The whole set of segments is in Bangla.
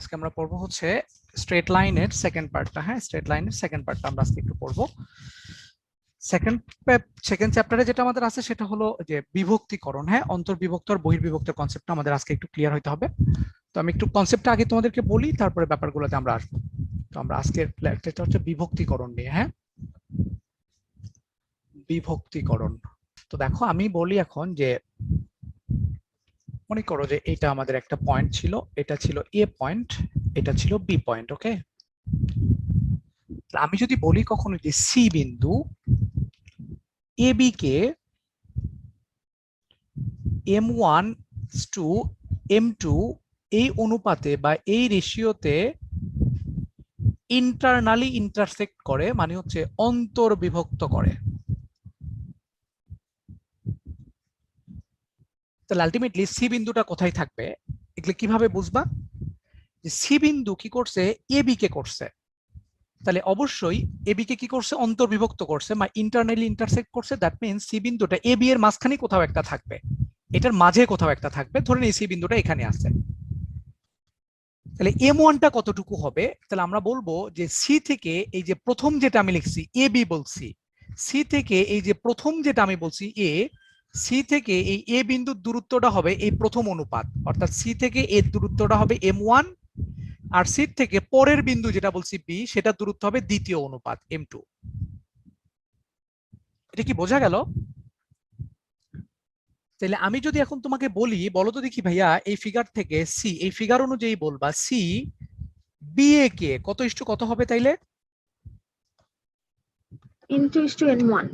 আজকে আমরা পড়বো হচ্ছে স্ট্রেট লাইনের সেকেন্ড পার্টটা। হ্যাঁ, স্ট্রেট লাইনের সেকেন্ড পার্টটা আমরা আজকে একটু পড়বো। সেকেন্ড চ্যাপ্টারে যেটা আমাদের আছে সেটা হলো যে বিভক্তিকরণ। হ্যাঁ, অন্তর্বিভক্ত আর বহির্বিভক্তের কনসেপ্টটা আমাদের আজকে একটু ক্লিয়ার হতে হবে। তো আমি একটু কনসেপ্টটা আগে তোমাদেরকে বলি, তারপরে ব্যাপারগুলোতে আমরা আসবো। তো আমরা আজকের লেকচারটা হচ্ছে বিভক্তিকরণ নিয়ে। হ্যাঁ, বিভক্তিকরণ। তো দেখো আমি বলি এখন যে মনে করো যে এটা আমাদের একটা পয়েন্ট ছিল, এটা ছিল এ পয়েন্ট, এটা ছিল বি পয়েন্ট। ওকে, আমি যদি বলি কখনো যে সি বিন্দু A B K M1 M2 এই অনুপাতে বা এই রেশিওতে ইন্টারনালি ইন্টারসেক্ট করে, মানে হচ্ছে অন্তর্বিভক্ত করে, তাহলে আলটিমেটলি সি বিন্দুটা কোথায় থাকবে? এগুলো কিভাবে বুঝবা? যে সি বিন্দু কি করছে, এ বি কে করছে, তাহলে অবশ্যই এ বি কে কি করছে, অন্তর্বিভক্ত করছে বা ইন্টারনালি ইন্টারসেক্ট করছে। দ্যাট মিন্স সি বিন্দুটা এ বি এর মাঝখানে কোথাও একটা থাকবে, এটার মাঝে কোথাও একটা থাকবে। ধরেন এই সি বিন্দুটা এখানে আছে, তাহলে এম ওয়ানটা কতটুকু হবে? তাহলে আমরা বলবো যে সি থেকে এই যে প্রথম যেটা আমি লিখছি এ বি বলছি, সি থেকে এই যে প্রথম যেটা আমি বলছি এ, সি থেকে এই এ বিন্দুর দূরত্বটা হবে এই প্রথম অনুপাত, অর্থাৎ সি থেকে এর দূরত্বটা হবে M1, আর সি থেকে পরের বিন্দু যেটা বলছি বি, সেটা দূরত্ব হবে দ্বিতীয় অনুপাত M2। এটা কি বোঝা গেল? তাহলে আমি যদি এখন তোমাকে বলি, বলো তো দেখি ভাইয়া এই ফিগার থেকে সি, এই ফিগার অনুযায়ী বলবা সি বি এ কে কত ইস্টু কত হবে? তাইলে M2:N1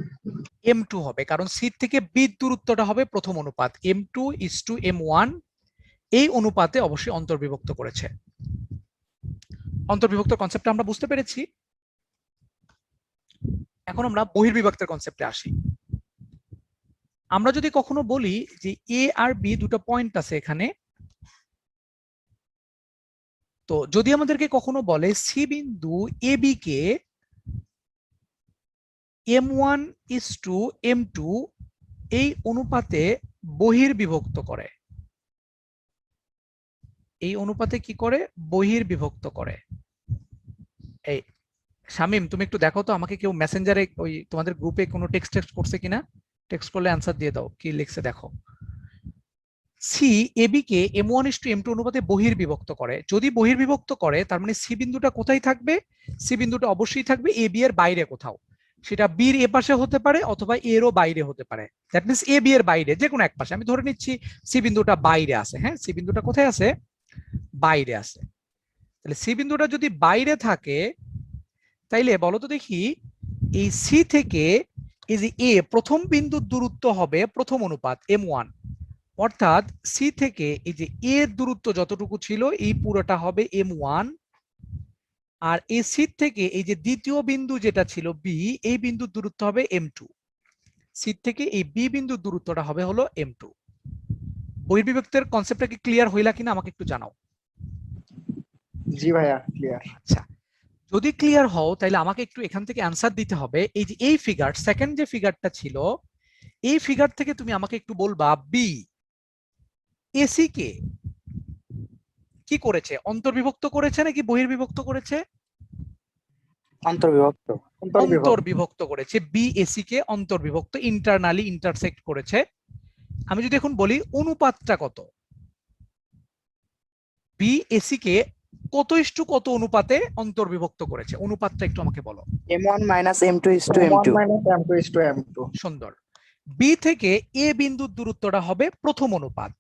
M2 হবে, কারণ সি থেকে বি দূরত্বটা হবে প্রথম অনুপাত M2:M1। এই অনুপাতে অবশ্যই অন্তর্বিভক্ত করেছে। অন্তর্বিভক্ত কনসেপ্টটা আমরা বুঝতে পেরেছি। এখন আমরা বহির্বিভক্তের কনসেপ্টে আসি। আমরা যদি কখনো বলি যে এ আর বি দুটো পয়েন্ট আছে এখানে, তো যদি আমাদেরকে কখনো বলে সি বিন্দু এ বি কে M1:M2 এই অনুপাতে বহির্বিভক্ত করে, এই অনুপাতে কি করে, বহির্বিভক্ত করে। এই শামিম, তুমি একটু দেখো তো আমাকে, কেউ মেসেঞ্জারে ওই তোমাদের গ্রুপে কোনো টেক্সট করছে কিনা? টেক্সট করলে অ্যান্সার দিয়ে দাও, কি লিখছে দেখো। সি এ বি কে M1:M2 অনুপাতে বহির্বিভক্ত করে। যদি বহির্বিভক্ত করে তার মানে সি বিন্দুটা কোথায় থাকবে? সি বিন্দুটা অবশ্যই থাকবে এ বি এর বাইরে কোথাও, সেটা বির এ পাশে হতে পারে অথবা এরও বাইরে হতে পারে। দ্যাট মিনস এ বি এর বাইরে যে কোনো এক পাশে। আমি ধরে নিচ্ছি সি বিন্দুটা বাইরে আছে। হ্যাঁ, সি বিন্দুটা কোথায় আছে? বাইরে আছে। তাহলে সি বিন্দুটা যদি বাইরে থাকে, তাইলে বলো তো দেখি এই সি থেকে এই যে এ প্রথম বিন্দুর দূরত্ব হবে প্রথম অনুপাত M1, অর্থাৎ সি থেকে এই যে এর দূরত্ব যতটুকু ছিল এই পুরোটা হবে M1, আর এই সি থেকে এই যে দ্বিতীয় বিন্দু যেটা ছিল বি, এই বিন্দুর দূরত্ব হবে M2। সি থেকে এই বি বিন্দুর দূরত্বটা হবে হলো M2। বহির্বিভক্তের কনসেপ্টটা কি ক্লিয়ার হইলা কিনা আমাকে একটু জানাও। জি ভাইয়া, ক্লিয়ার। আচ্ছা, যদি ক্লিয়ার হও তাহলে আমাকে একটু এখান থেকে অ্যান্সার দিতে হবে। এই যে এই ফিগার, সেকেন্ড যে ফিগারটা ছিল, এই ফিগার থেকে তুমি আমাকে একটু বলবা বি এসি কে কি করেছে, অন্তর্বিভক্ত করেছে নাকি বহির্বিভক্ত করেছে? অন্তর্বিভক্ত। অন্তর্বিভক্ত করেছে। বি এসি কে অন্তর্বিভক্ত, ইন্টারনালি ইন্টারসেক্ট করেছে। আমি যদি এখন বলি অনুপাতটা কত, বি এসি কে কত ইস্টু কত অনুপাতে অন্তর্বিভক্ত করেছে, অনুপাতটা একটু আমাকে বলো। M1-M2:M2. সুন্দর। বি থেকে এ বিন্দুর দূরত্বটা হবে প্রথম অনুপাত।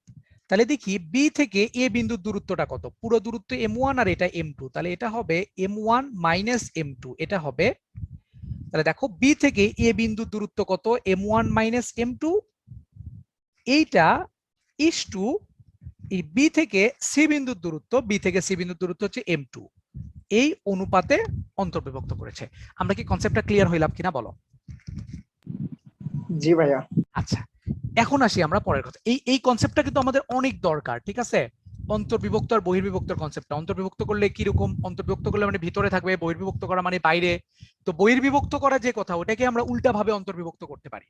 তাহলে দেখি বি থেকে এ বিন্দুর দূরত্বটা কত, পুরো দূরত্ব M1 আর এটা M2, তাহলে এটা হবে M1-M2, এটা হবে। তাহলে দেখো বি থেকে এ বিন্দুর দূরত্ব কত, M1-M2, এইটা ইস্টু এই বি থেকে সি বিন্দুর দূরত্ব, বি থেকে সি বিন্দুর দূরত্ব হচ্ছে M2, এই অনুপাতে অন্তর্বিভক্ত করেছে। আমরা কি কনসেপ্টটা ক্লিয়ার হইলাম কিনা বলো? জি ভাইয়া। আচ্ছা, এখন আসি আমরা পরের কথা। এই কনসেপ্টটা কিন্তু আমাদের অনেক দরকার, ঠিক আছে? অন্তর্বিভক্ত আর বহির্বিভক্তর কনসেপ্টটা, অন্তর্বিভক্ত করলে কি রকম, অন্তর্বিভক্ত করলে মানে ভিতরে থাকবে, বহির্বিভক্ত করা মানে বাইরে। তো বহির্বিভক্ত করা যে কথা, ওটাকে আমরা উল্টা ভাবে অন্তর্বিভক্ত করতে পারি,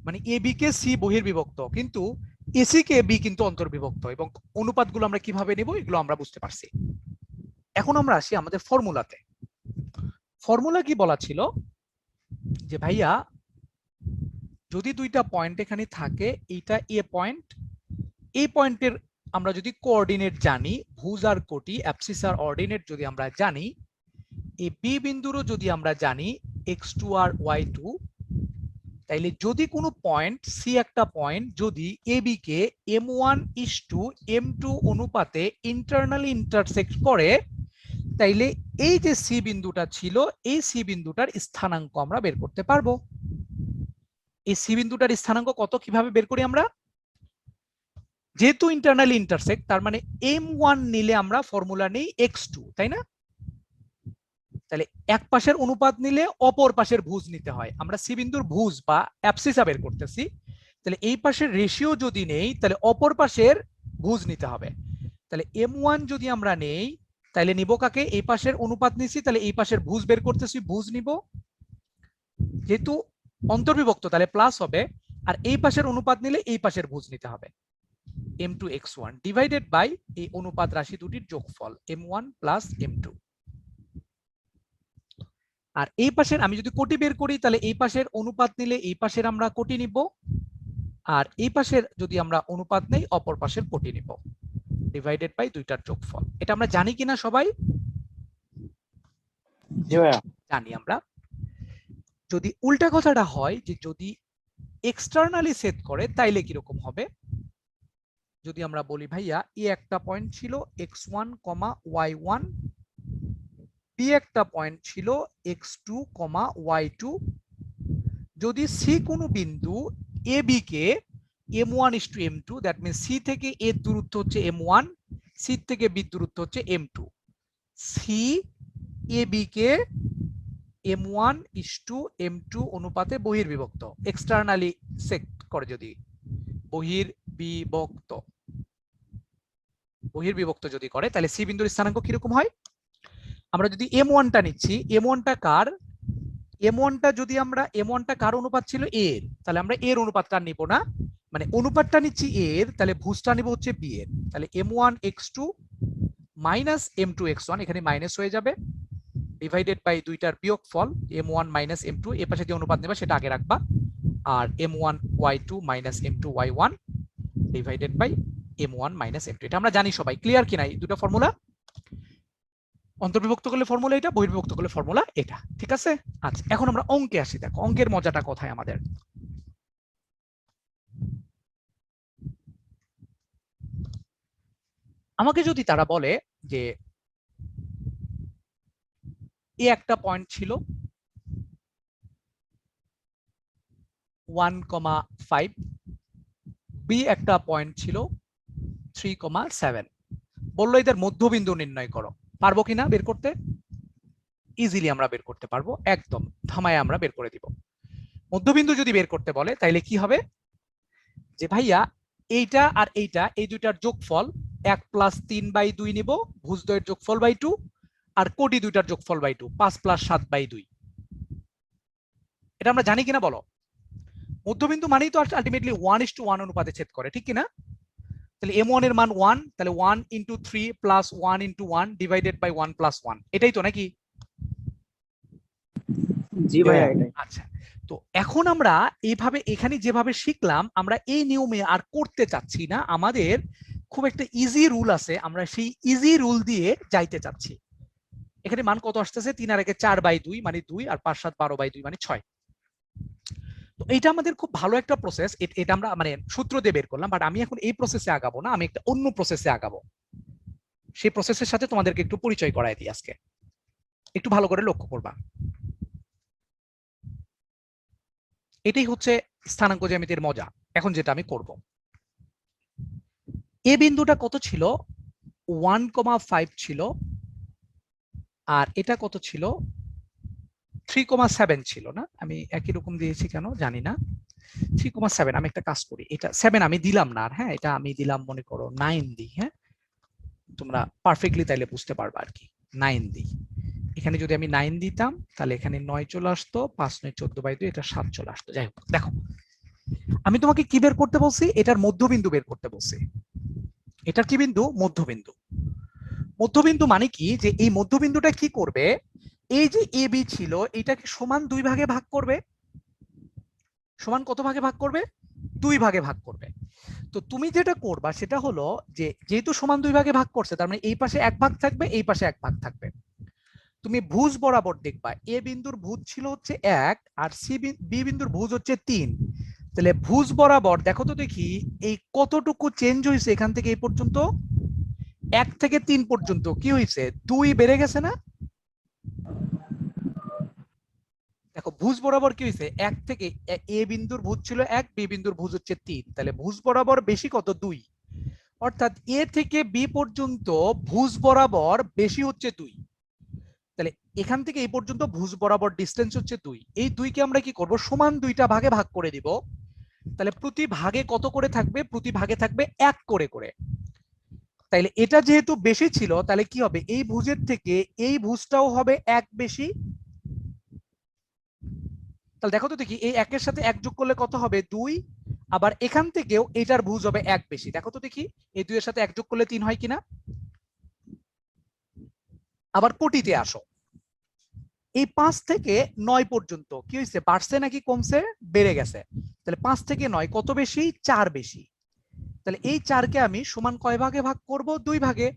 মানে এ বি কে সি বহির্বিভক্ত, কিন্তু এসি কে বি কিন্তু অন্তর্বিভক্ত। এবং অনুপাতগুলো আমরা কিভাবে নেব এগুলো আমরা বুঝতে পারছি। এখন আমরা আসি আমাদের ফর্মুলাতে। ফর্মুলা কি বলা ছিল যে ভাইয়া যদি দুইটা পয়েন্ট এখানে থাকে, এইটা এ পয়েন্ট, এই পয়েন্টের আমরা যদি কোঅর্ডিনেট জানি, ভুজ আর কোটি, অ্যাবসিস আর অর্ডিনেট যদি আমরা জানি, এই বি বিন্দুরও যদি আমরা জানি x2 আর y2, তাইলে যদি কোনো পয়েন্ট সি একটা পয়েন্ট যদি এবি কে m1:m2 অনুপাতে ইন্টারনালি ইন্টারসেক্ট করে, তাইলে এই যে সি বিন্দুটা ছিল, এই সি বিন্দুটার স্থানাঙ্ক আমরা বের করতে পারবো। এই সি বিন্দুটার স্থানাঙ্ক কত কিভাবে বের করি আমরা? যেহেতু ইন্টারনালি ইন্টারসেক্ট, তার মানে m1 নিলে আমরা ফর্মুলা নেই x2, তাই না? তাহলে এক পাশের অনুপাত নিলে অপর পাশের ভুজ নিতে হয়। আমরা সি বিন্দুর ভুজ বা অ্যাবসিসা বের করতেছি, তাহলে এই পাশের রেশিও যদি নেই তাহলে অপর পাশের ভুজ নিতে হবে। তাহলে m1 যদি আমরা নেই তাহলে নিব কাকে? এই পাশের অনুপাত নিছি, তাহলে এই পাশের ভুজ বের করতেছি, ভুজ নিব। যেহেতু অন্তর্বিভক্ত তাহলে প্লাস হবে, আর এই পাশের অনুপাত নিলে এই পাশের ভুজ নিতে হবে। m2 x1 ডিভাইডেড বাই এই অনুপাত রাশি দুটির যোগফল m1 প্লাস m2। আর এই পাশের আমি যদি কোটি বের করি তাহলে এই পাশের অনুপাত নিলে এই পাশের আমরা কোটি নিব, আর এই পাশের যদি আমরা অনুপাত নেই অপর পাশের কোটি নিব, ডিভাইডেড বাই দুইটার যোগফল। এটা আমরা জানি কিনা সবাই? জি ভাইয়া। জানি আমরা। যদি উল্টা কথাটা হয় যে যদি এক্সটার্নালি সেট করে তাইলে কিরকম হবে? যদি আমরা বলি ভাইয়া এ একটা পয়েন্ট ছিল x1, y1, বি একটা পয়েন্ট ছিল x2, y2, যদি সি কোনো বিন্দু এ বি কে m1:m2, দ্যাট মিন্স সি থেকে এর দূরত্ব হচ্ছে m1, সি থেকে বি দূরত্ব হচ্ছে m2, সি এ বি কে m1:m2 অনুপাতে বহির্বিভক্ত, এক্সটার্নালি সেট করে যদি বহির্বিভক্ত যদি করে, তাহলে সি বিন্দুর স্থানাঙ্ক কিরকম হয়? আমরা যদি m1টা নিচ্ছি, m1টা কার? m1টা যদি আমরা m1টা কার অনুপাত ছিল? এর, তাহলে আমরা এর অনুপাতটা নিব না, মানে অনুপাতটা নিচ্ছি এর, তাহলে ভুজটা নিব হচ্ছে বি এর। তাহলে m1x2 মাইনাস m2 x1, এখানে মাইনাস হয়ে যাবে, ডিভাইডেড বাই দুইটার বিয়োগফল m1 মাইনাস m2, এ পাশে যে অনুপাত নেবা সেটা আগে রাখবা, আর m1 y2 minus m2 y1 divided by m1 minus m2। এটা আমরা জানি সবাই, ক্লিয়ার কিনা এই দুটো ফর্মুলা? অন্তর্বিভক্ত করলে ফর্মুলা এটা, বহির্বিভক্ত করলে ফর্মুলা এটা, ঠিক আছে? আচ্ছা, এখন আমরা অঙ্কে আসি। দেখো অঙ্কের মজাটা কোথায় আমাদের। আমাকে যদি তারা বলে যে এ একটা পয়েন্ট ছিল 1,5, বি একটা পয়েন্ট ছিল 3,7, বললো এদের মধ্যবিন্দু নির্ণয় করো, পারবো কিনা বের করতে? ইজিলি আমরা বের করতে পারবো, একদম থামায় আমরা বের করে দিব। মধ্যবিন্দু যদি বের করতে বলে তাইলে কি হবে? যে ভাইয়া এইটা আর এইটা, এই দুইটার যোগফল 1 + 3/2 নিব, ভুজদ্বয়ের যোগফল বাই 2, আর কোটি দুইটার যোগফল বাই 2, 5 + 7/2। এটা আমরা জানি কিনা বলো? মধ্যবিন্দু মানেই তো আলটিমেটলি 1:1 অনুপাতে ছেদ করে, ঠিক কিনা? তাহলে m1 এর মান 1, তাহলে 1 × 3 + 1 × 1 ডিভাইডেড বাই 1 + 1, এটাই তো নাকি? জি ভাইয়া এটাই। আচ্ছা, তো এখন আমরা এইভাবে এখানে যেভাবে শিখলাম, আমরা এই নিয়মে আর করতে চাচ্ছি না, আমাদের খুব একটা ইজি রুল আছে, আমরা সেই ইজি রুল দিয়ে যাইতে চাচ্ছি। এখানে মান কত আসতেছে? 3 আর 1 4/2 মানে 2, আর 5 7 12/2 মানে 6। তো এটা আমাদের খুব ভালো একটা প্রসেস, এটা আমরা মানে সূত্র দিয়ে বের করলাম, বাট আমি এখন এই প্রসেসে আগাবো না, আমি একটা অন্য প্রসেসে আগাবো। সেই প্রসেসের সাথে তোমাদেরকে একটু পরিচয় করায় দিই আজকে, একটু ভালো করে লক্ষ্য করবা। এটাই হচ্ছে স্থানাঙ্ক জ্যামিতির মজা। এখন যেটা আমি করব, এ বিন্দুটা কত ছিল? 1,5 ছিল, আর এটা কত ছিল? 3,7 ছিল না? আমি একই রকম দিয়েছি কেন জানি না, 3,7। আমি একটা কাজ করি, এটা 7 আমি দিলাম না, আর হ্যাঁ এটা আমি দিলাম মনে করো 9 দিই, হ্যাঁ তোমরা পারফেক্টলি তাইলে বুঝতে পারবা আর কি। 9 দিই, এখানে যদি আমি 9 দিতাম তাহলে এখানে 9 চলে আসতো, 5 9 14/2, এটা 7 চলে আসতো। যাই হোক, দেখো আমি তোমাকে কি বের করতে বলছি? এটার মধ্যবিন্দু বের করতে বলছি। এটার কি বিন্দু? মধ্যবিন্দু। মধ্যবিন্দু মানে কি, যে এই মধ্যবিন্দুটা কি করবে, এই যে এ বি ছিল এটাকে সমান দুই ভাগে ভাগ করবে। সমান কত ভাগে ভাগ করবে? দুই ভাগে ভাগ করবে। তো তুমি যেটা করবা সেটা হলো যে যেহেতু সমান দুই ভাগে ভাগ করছে, তার মানে এই পাশে এক ভাগ থাকবে, এই পাশে এক ভাগ থাকবে। তুমি ভুজ বরাবর দেখবা এ বিন্দুর ভুজ ছিল হচ্ছে 1 আর বি বিন্দুর ভুজ হচ্ছে 3। তাহলে ভুজ বরাবর দেখো তো দেখি এই কতটুকু চেঞ্জ হয়েছে এখান থেকে এই পর্যন্ত। 1 থেকে 3 পর্যন্ত কি হয়েছে? 2 বেড়ে গেছে না? দেখো ভুজ বরাবর কি হয়েছে, 1 থেকে এ বিন্দুর ভুজ ছিল 1, বি বিন্দুর ভুজ হচ্ছে 3, তাহলে ভুজ বরাবর বেশি কত? 2। অর্থাৎ এ থেকে বি পর্যন্ত ভুজ বরাবর বেশি হচ্ছে 2। তাহলে এখান থেকে এই পর্যন্ত ভুজ বরাবর ডিসটেন্স হচ্ছে 2। এই 2 কে আমরা কি করব? সমান দুইটা ভাগে ভাগ করে দিব। তাহলে প্রতি ভাগে কত করে থাকবে? প্রতি ভাগে থাকবে 1 করে করে। তাইলে এটা যেহেতু বেশি ছিল তাহলে কি হবে? এই ভুজের থেকে এই ভুজটাও হবে 1 বেশি। তাহলে দেখো তো দেখি এই 1 এর সাথে 1 যোগ করলে কত হবে? 2। আবার এখান থেকেও এটার ভুজ হবে 1 বেশি। দেখো তো দেখি এই 2 এর সাথে 1 যোগ করলে 3 হয় কিনা। আবার কোটিতে আসো, এই 5 থেকে 9 পর্যন্ত কি হয়েছে? বাড়ছে নাকি কমছে? বেড়ে গেছে। তাহলে 5 থেকে 9 কত বেশি? 4 বেশি। তাহলে এই 4 কে আমি সমান কয় ভাগে ভাগ করব? 2 ভাগে।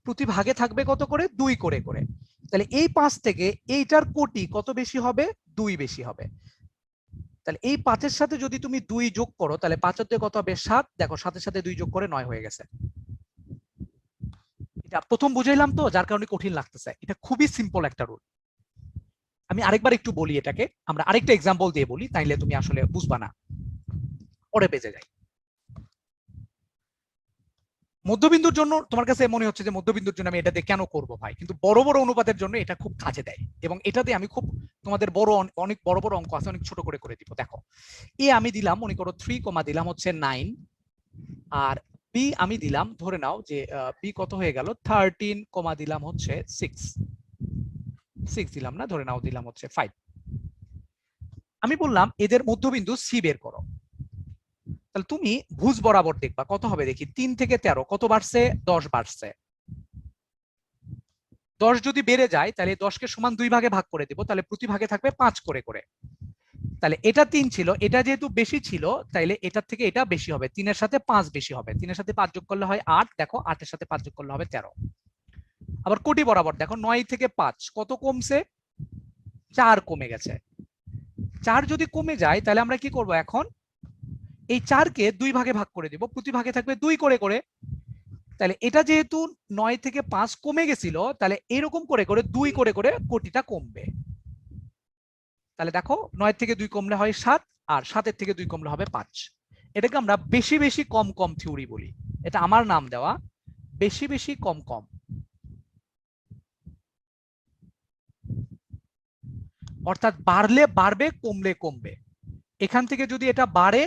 প্রতি ভাগে থাকবে কত করে? 2 করে করে। তাহলে এই 5 থেকে এইটার কোটি কত বেশি হবে? 2 বেশি হবে। তাহলে এই 5 এর সাথে যদি তুমি 2 যোগ করো তাহলে 5 এর দিয়ে কত হবে? 7। দেখো 7 এর সাথে 2 যোগ করে 9 হয়ে গেছে। এটা প্রথম বুঝাইলাম তো, যার কারণে কঠিন লাগতেছে। এটা খুবই সিম্পল একটা রুল। আমি আরেকবার একটু বলি এটাকে, আমরা আরেকটা এক্সাম্পল দিয়ে বলি, তাইলে তুমি আসলে বুঝবা না, পরে বেজে যায়। মধ্যবিন্দুর জন্য তোমার কাছে মনে হচ্ছে যে মধ্যবিন্দুর জন্য আমি এটা দিয়ে কেন করবো ভাই, কিন্তু বড় বড় অনুপাতের জন্য এটা খুব কাজে দেয়। এবং এটাতে আমি খুব তোমাদের অনেক বড় বড় অঙ্ক আছে, অনেক ছোট করে করে দিব। দেখো এ আমি দিলাম মনে করো 3, দিলাম হচ্ছে 9, আর বি আমি দিলাম, ধরে নাও যে বি কত হয়ে গেল? 13, দিলাম হচ্ছে 6 দিলাম না, ধরে নাও দিলাম হচ্ছে 5। আমি বললাম এদের মধ্যবিন্দু সি বের করো। তাহলে তুমি ভুজ বরাবর দেখবা কত হবে দেখি। 3 থেকে 13 কত বাড়ছে? 10 বাড়ছে। 10 যদি বেড়ে যায় তাহলে 10 কে সমান 2 ভাগে ভাগ করে দিব, তাহলে প্রতি ভাগে থাকবে 5 করে করে। তাহলে এটা 3 ছিল, এটা যেহেতু বেশি ছিল তাইলে এটার থেকে এটা বেশি হবে, 3 এর সাথে 5 বেশি হবে। 3 এর সাথে 5 যোগ করলে হয় 8, দেখো 8 এর সাথে 5 যোগ করলে হবে 13। আবার কোটি বরাবর দেখো 9 থেকে 5 কত কমছে? 4 কমে গেছে। 4 যদি কমে যায় তাহলে আমরা কি করব? এখন এই 4 কে 2 ভাগে ভাগ করে দিব, প্রতি ভাগে থাকবে 2 করে করে। তাহলে এটা যেহেতু 9 থেকে 5 কমে গেছিল, তাহলে এরকম করে করে 2 করে করে কোটিটা কমবে। তাহলে দেখো 9 থেকে 2 কমলে হয় 7, আর 7 এর থেকে 2 কমলে হবে 5। এটাকে আমরা বেশি বেশি কম কম থিওরি বলি। এটা আমার নাম দেওয়া, বেশি বেশি কম কম। অর্থাৎ বাড়লে বাড়বে, কমলে কমবে। এখান থেকে যদি এটা বাড়ে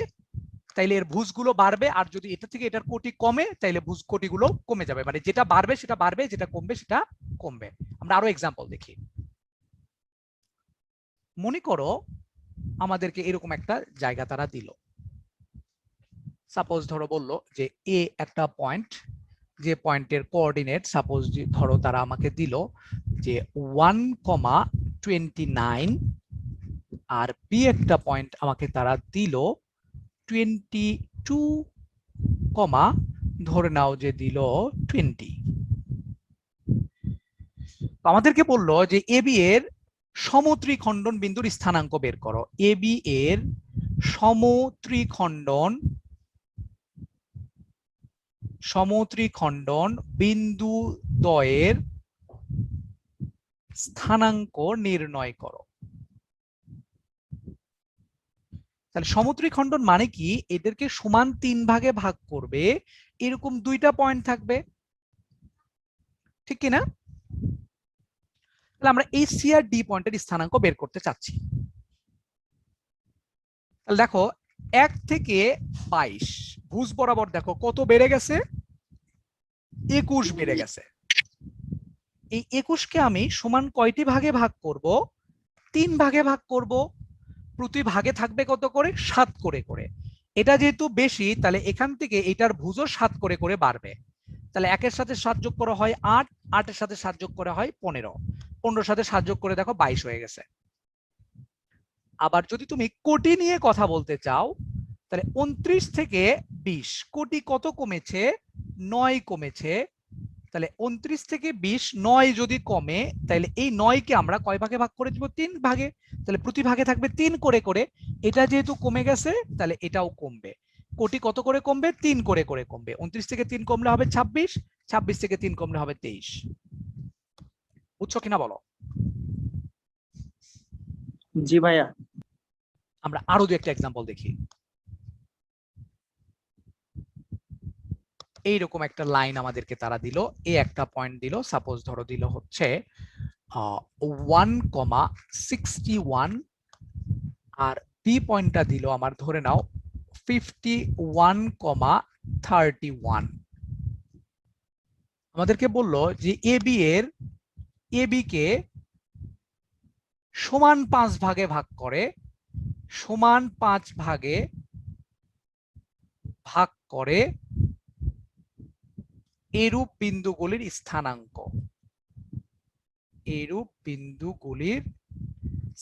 তাইলে এর ভুজগুলো বাড়বে, আর যদি এটা থেকে এটার কোটি কমে তাইলে ভুজ কোটিগুলো কমে যাবে। মানে যেটা বাড়বে সেটা বাড়বে, যেটা কমবে সেটা কমবে। আমরা আরো এক্সাম্পল দেখি। মনে করো আমাদেরকে এরকম একটা জায়গা তারা দিল। সাপোজ ধরো বললো যে এ একটা পয়েন্ট, যে পয়েন্টের কোঅর্ডিনেট সাপোজ ধরো তারা আমাকে দিল যে 1,29, আর বি একটা পয়েন্ট আমাকে তারা দিল 22, ধরে নাও যে দিল 20। আমাদেরকে বললো যে এবি এর সমত্রিখণ্ডন বিন্দুর স্থানাঙ্ক বের করো। এবি এর সমত্রিখণ্ডন বিন্দু দ্বয়ের স্থানাঙ্ক নির্ণয় করো। তাহলে সমত্রিখণ্ডন মানে কি? এদেরকে সমান 3 ভাগে ভাগ করবে, এরকম 2টা পয়েন্ট থাকবে, ঠিক কিনা? তাহলে আমরা এই সি আর ডি পয়েন্টের স্থানাঙ্ক বের করতে চাচ্ছি। তাহলে দেখো 1 থেকে 22 ভুজ বরাবর দেখো কত বেড়ে গেছে? 21 বেড়ে গেছে। এই 21 কে আমি সমান কয়টি ভাগে ভাগ করব? 3 ভাগে ভাগ করব। প্রতি ভাগে থাকবে কত করে? 7 করে করে। এটা যেহেতু বেশি তাহলে এখান থেকে এটার ভুজও 7 করে করে বাড়বে। তাহলে 1-এর সাথে 7 যোগ করা হয় 8, 8-এর সাথে 7 যোগ করা হয় 15, 15-এর সাথে 7 যোগ করে দেখো 22 হয়ে গেছে। আবার যদি তুমি কোটি নিয়ে কথা বলতে চাও তাহলে 29 থেকে 20, কোটি কত কমেছে? 9 কমেছে। তাহলে 29 থেকে 20, 9 যদি কমে তাহলে এই 9 কে আমরা কয় ভাগে ভাগ করে দিব? 3 ভাগে। তাহলে প্রতি ভাগে থাকবে 3 করে করে। এটা যেহেতু কমে গেছে তাহলে এটাও কমবে। কোটি কত করে কমবে? 3 করে করে কমবে। 29 থেকে 3 কমলে হবে 26, 26 থেকে 3 কমলে হবে 23। বুঝছো কিনা বলো? জি ভাইয়া। আমরা আরো দু একটা এক্সাম্পল দেখি। এইরকম একটা লাইন আমাদেরকে তারা দিল, এ একটা পয়েন্ট দিল, সাপোজ ধরো দিল হচ্ছে 1,61 আর বি পয়েন্টটা দিল আমার ধরে নাও 51,31। আমাদেরকে বলল যে এবি কে সমান 5 ভাগে ভাগ করে, সমান 5 ভাগে ভাগ করে এরূপ বিন্দুগুলির স্থানাঙ্ক। এরূপ বিন্দুগুলির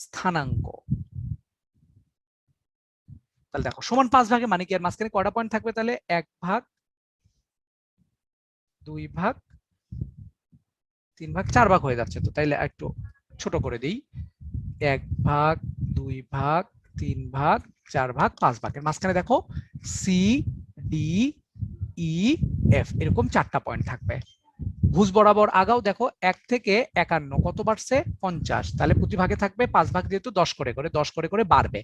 স্থানাঙ্ক। তাহলে দেখো সমান 5 ভাগে মানে কি? আর মাঝখানে কয়টা পয়েন্ট থাকবে? তাহলে 1 ভাগ, 2 ভাগ, 3 ভাগ, 4 ভাগ হয়ে যাচ্ছে। তো তাইলে একটু ছোট করে দিই, 1 ভাগ, 2 ভাগ, 3 ভাগ, 4 ভাগ, 5 ভাগের মাঝখানে দেখো সি, ডি, ই, এফ এরকম 4টা পয়েন্ট থাকবে। ভুজ বরাবর আগাও দেখো 1 থেকে 51 কত বাড়ছে? 50। তাহলে প্রতি ভাগে থাকবে 5 ভাগ, যেহেতু 10 করে করে 10 করে করে বাড়বে।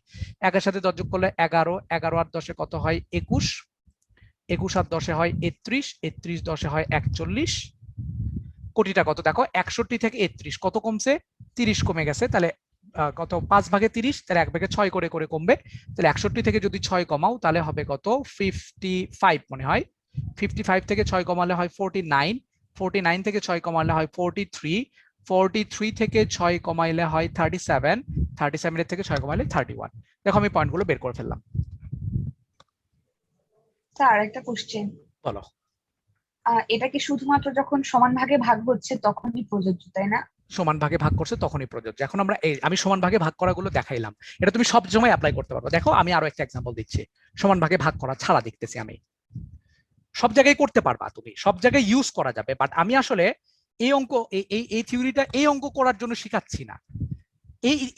1-এর সাথে 10 যোগ করলে 11, 11 আর 10-এ কত হয়? 21, 21 আর 10-এ হয় 31, 31 10-এ হয় 41। কোটিটা কত দেখো? 61 থেকে 31 কত কমছে? 30 কমে গেছে। তাহলে কত? 5 ভাগে 30, তাহলে 1 ভাগে 6 করে করে কমবে। তাহলে 61 থেকে যদি 6 কমাও তাহলে হবে কত? 55 মনে হয়। 55 থেকে 6 কমালে হয় 49, 49 থেকে 6 কমালে হয় 43, 43 থেকে 6 কমাইলে হয় 37, 37 থেকে 6 কমাইলে 31। দেখো আমি পয়েন্টগুলো বের করে ফেললাম। স্যার একটা কোশ্চেন, বলো। এটা কি শুধুমাত্র যখন সমান ভাগে ভাগ হচ্ছে তখনই প্রযোজ্য, তাই না? সমান ভাগে ভাগ করছে তখনই প্রযোজ্য। এখন আমরা আমি সমান ভাগে ভাগ করাগুলো দেখাইলাম, এটা তুমি সব সময় অ্যাপ্লাই করতে পারবে। দেখো আমি আরো একটা এক্সাম্পল দিচ্ছি, সমান ভাগে ভাগ করা ছাড়া দেখতেছি আমি। সব জায়গায় করতে পারবা তুমি, সব জায়গায় ইউজ করা যাবে, বাট আমি আসলে এই অঙ্ক এই থিওরিটা এই অঙ্ক করার জন্য শিখাচ্ছি না।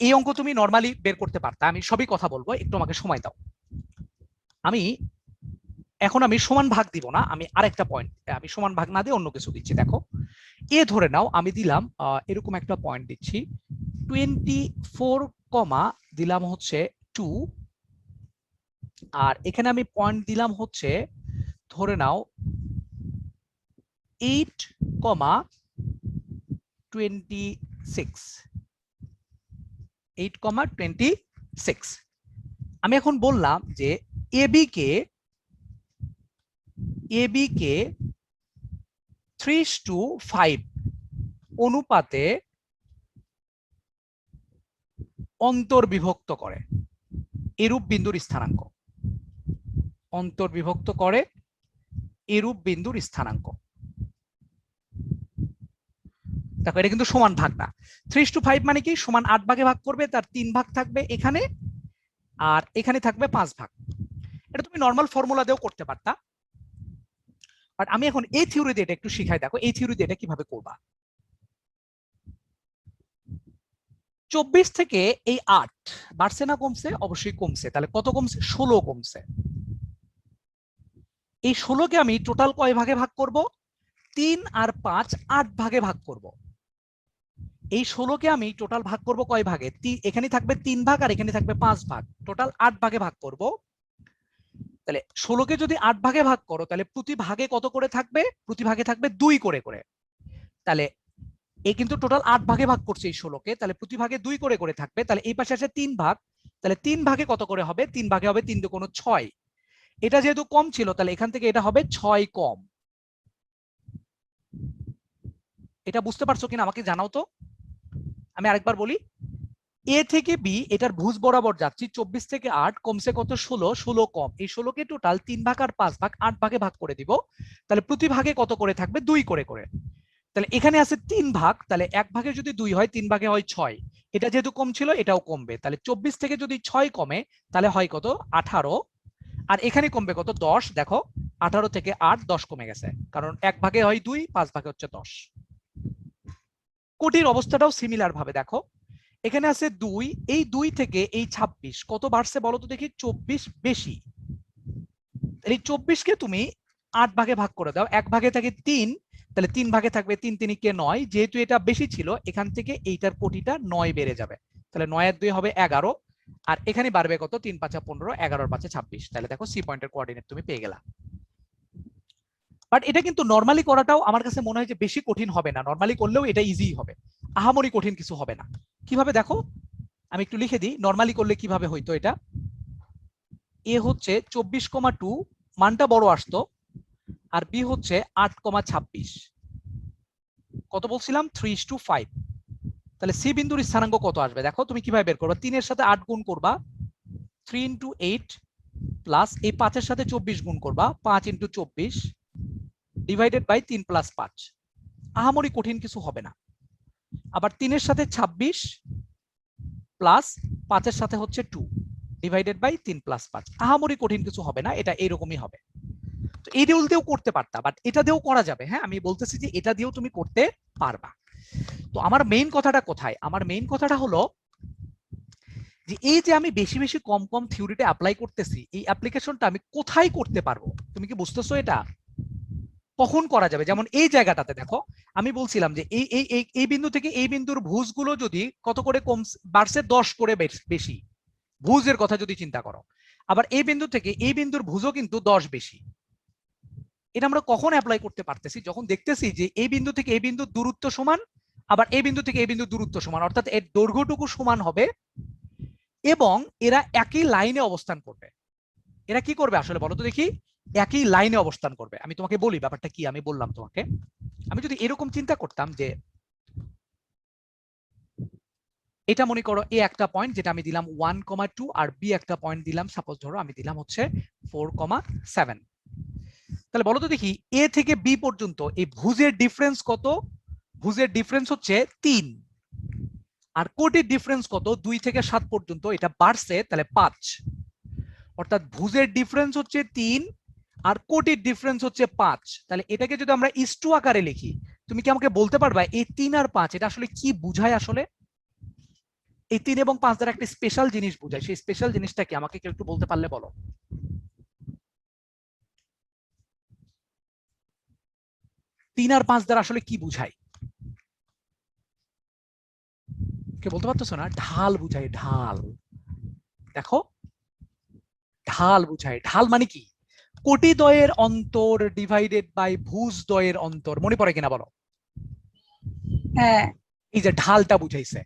এই অঙ্ক তুমি নর্মালি বের করতে পারতা। আমি সবই কথা বলবো, একটু আমাকে সময় দাও। এখন আমি সমান ভাগ দিব না, আমি আরেকটা পয়েন্ট, আমি সমান ভাগ না দিয়ে অন্য কিছু দিচ্ছি। দেখো এ ধরে নাও আমি দিলাম এরকম একটা পয়েন্ট দিচ্ছি 24, দিলাম হচ্ছে 2, আর এখানে আমি পয়েন্ট দিলাম হচ্ছে ধরে নাও 8,26, 8,26। আমি এখন বললাম যে এবি কে 3:5 অনুপাতে অন্তর্বিভক্ত করে এরূপ বিন্দুর স্থানাঙ্ক। অন্তর্বিভক্ত করে এরূপ বিন্দুর স্থানাঙ্ক। দেখো এটা কিন্তু সমান ভাগ না। 3:5 মানে কি? সমান 8 ভাগে ভাগ করবে, তার 3 ভাগ থাকবে এখানে, আর এখানে থাকবে 5 ভাগ। এটা তুমি নর্মাল ফর্মুলা দিয়েও করতে পারতা, বাট আমি এখন এই থিওরি দিয়ে এটা একটু শিখাই। দেখো এই থিওরি দিয়ে এটা কিভাবে করবা। 24 থেকে এই 8 বাড়ছে না কমছে? অবশ্যই কমছে। তাহলে কত কমছে? 16 কমছে। এই 16কে আমি টোটাল কয় ভাগে ভাগ করব? 3 আর 5, 8 ভাগে ভাগ করব। এই 16কে আমি টোটাল ভাগ করব কয় ভাগে? এখানে থাকবে 3 ভাগ আর এখানে থাকবে 5 ভাগ, টোটাল 8 ভাগে ভাগ করব। তাহলে 16কে যদি 8 ভাগে ভাগ করো তাহলে প্রতি ভাগে কত করে থাকবে? প্রতি ভাগে থাকবে 2 করে করে। তাহলে এই কিন্তু টোটাল 8 ভাগে ভাগ করছে এই 16কে, তাহলে প্রতি ভাগে 2 করে করে থাকবে। তাহলে এই পাশে আসে 3 ভাগ, তাহলে 3 ভাগে কত করে হবে? 3 ভাগে হবে 3 দুগুণ 6। এটা যেহেতু কম ছিল তাহলে এখান থেকে এটা হবে 6 কম। এটা বুঝতে পারছো কিনা আমাকে জানাও তো। আমি আরেকবার বলি, এ থেকে বি এটার ভুজ বরাবর যাচ্ছি, 24 থেকে 8 কমছে কত, 16, 16 কম, এই 16কে টোটাল 3 ভাগ আর 5 ভাগ 8 ভাগে ভাগ করে দিব। তাহলে প্রতি ভাগে কত করে থাকবে, 2 করে করে। তাহলে এখানে আছে 3 ভাগ, তাহলে 1 ভাগে যদি 2 হয় 3 ভাগে হয় 6। এটা যেহেতু কম ছিল এটাও কমবে, তাহলে 24 থেকে যদি 6 কমে তাহলে হয় কত, 18। আর এখানে কমবে কত, 10। দেখো 18 থেকে 8, 10 কমে গেছে, কারণ 1 ভাগে হয় 2, 5 ভাগে হচ্ছে 10। কোটির অবস্থাটাও সিমিলার ভাবে দেখো, এখানে আছে 2, এই 2 থেকে এই 26 কত বাড়ছে বলো তো দেখি, 24 বেশি। এই 24কে তুমি 8 ভাগে ভাগ করে দাও, 1 ভাগে থাকে 3, তাহলে 3 ভাগে থাকবে 3, 3 কে 9, যেহেতু এটা বেশি ছিল এখান থেকে এইটার কোটিটা 9 বেড়ে যাবে, তাহলে 9 আর 2 হবে 11, আর এখানে বাড়বে কত, 3 5 15, 11 5 26। তাহলে দেখো সি পয়েন্টের কোঅর্ডিনেট তুমি পেয়ে গেলা। বাট এটা কিন্তু নরমালি করাটাও আমার কাছে মনে হয় যে বেশি কঠিন হবে না, নরমালি করলেও এটা ইজি হবে, আহামরি কঠিন কিছু হবে না। কিভাবে দেখো, আমি একটু লিখে দিই নরমালি করলে কিভাবে হইতো। এটা এ হচ্ছে 24,2, মানটা বড় আসতো, আর বি হচ্ছে 8,26, কত বলছিলাম, 3:5। তাহলে সি বিন্দুর স্থানাঙ্ক কত আসবে দেখো, তুমি কিভাবে বের করবা, 3 এর সাথে 8 গুণ করবা, 3 × 8 প্লাস এই 5 এর সাথে 24 গুণ করবা, 5 × 24 ডিভাইডেড বাই 3 + 5। আহামরি কঠিন কিছু হবে না। আবার 3 এর সাথে 26 প্লাস 5 এর সাথে হচ্ছে 2 ডিভাইডেড বাই 3 + 5। আহামরি কঠিন কিছু হবে না, এটা এরকমই হবে। তো এই রুল দিয়েও করতে পারতা, বাট এটা দিয়েও করা যাবে। হ্যাঁ, আমি বলতেছি যে এটা দিয়েও তুমি করতে পারবা। তো আমার মেইন কথাটা কোথায়, আমার মেইন কথাটা হলো যে এই যে আমি বেশি বেশি কম কম থিওরিটা অ্যাপ্লাই করতেছি, এই অ্যাপ্লিকেশনটা আমি কোথায় করতে পারবো, তুমি কি বুঝতেছো এটা কখন করা যাবে? যেমন এই জায়গাটাতে দেখো, আমি বলছিলাম যে এই এই এই বিন্দু থেকে এই বিন্দুর ভুজগুলো যদি কত করে কম বাড়ছে, 10 করে বেশি, ভুজের কথা যদি চিন্তা করো। আবার এই বিন্দু থেকে এই বিন্দুর ভুজও কিন্তু 10 বেশি। এটা আমরা কখন অ্যাপ্লাই করতে পারতেছি, যখন দেখতেছি যে এই বিন্দু থেকে এই বিন্দুর দূরত্ব সমান, আবার এই বিন্দু থেকে এই বিন্দুর দূরত্ব সমান, অর্থাৎ এর দৈর্ঘ্যটুকু সমান হবে, এবং এরা একই লাইনে অবস্থান করবে। এরা কি করবে আসলে বলো তো দেখি, একই লাইনে অবস্থান করবে। আমি তোমাকে বলি ব্যাপারটা কি, আমি বললাম তোমাকে, আমি যদি এরকম চিন্তা করতাম যে এটা মনে করো এ একটা পয়েন্ট যেটা আমি দিলাম 1,2, আর বি একটা পয়েন্ট দিলাম, সাপোজ ধরো আমি দিলাম হচ্ছে 4,7। তাহলে বলো তো দেখি এ থেকে বি পর্যন্ত এই ভুজের ডিফারেন্স কত, ভুজের ডিফারেন্স হচ্ছে 3, আর কোটির ডিফারেন্স কত, 2 থেকে 7 পর্যন্ত এটা বাড়ছে, তাহলে 5। অর্থাৎ ভুজের ডিফারেন্স হচ্ছে 3 আর কোটির ডিফারেন্স হচ্ছে 5। তাহলে এটাকে যদি আমরা ইস্টু আকারে লিখি, তুমি কি আমাকে বলতে পারবা এই 3 আর 5 এটা আসলে কি বুঝায়? আসলে এই 3 এবং 5 দ্বারা একটা স্পেশাল জিনিস বোঝায়, সেই স্পেশাল জিনিসটা কি আমাকে কেউ একটু বলতে পারলে বলো। 3 আর 5 দ্বারা আসলে কি বুঝায়, কে বলতে পারতেছো না? ঢাল বুঝায়, ঢাল। দেখো ঢাল বুঝায়, ঢাল মানে কি, কোটি দ্বয়ের অন্তর ডিভাইডেড বাই ভুজ দ্বয়ের অন্তর, মনে পড়ে কিনা বলো? হ্যাঁ, এই যে ঢালটা বুঝাইছে,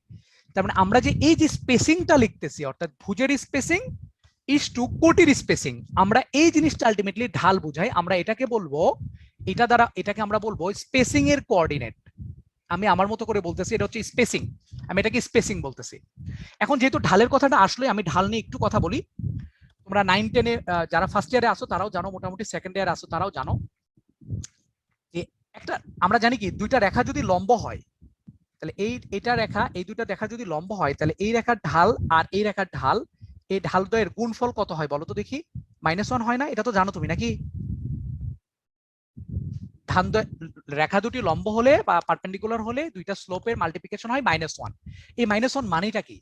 তার মানে আমরা যে এই যে স্পেসিংটা লিখতেছি, অর্থাৎ ভুজের স্পেসিং ইজ টু কোটির স্পেসিং, আমরা এই জিনিসটা আলটিমেটলি ঢাল বুঝাই। আমরা এটাকে বলবো, এটা দ্বারা এটাকে আমরা বলবো স্পেসিং এর কোঅর্ডিনেট। আমি আমার মতো করে বলতেছি, এটা হচ্ছে স্পেসিং, আমি এটাকে স্পেসিং বলতেছি। এখন যেহেতু ঢালের কথাটা আসলে, আমি ঢাল নিয়ে একটু কথা বলি। তোমরা 9-10 এ যারা ফার্স্ট ইয়ারে আসো তারাও জানো, মোটামুটি সেকেন্ড ইয়ারে আসো তারাও জানো যে একটা, আমরা জানি কি, দুইটা রেখা যদি লম্ব হয়, তাহলে এটা রেখা, এই দুইটা রেখা যদি লম্ব হয়, তাহলে এই রেখার ঢাল আর এই রেখার ঢাল, এই ঢাল দ্বয়ের গুণফল কত হয় বলো তো দেখি? -1 হয় না? এটা তো জানো তুমি নাকি? রেখা দুটি লম্ব হলে বা পারপেন্ডিকুলার হলে দুইটা স্লোপের মাল্টিপ্লিকেশন হয় -1। এই -1 মানেটা কি?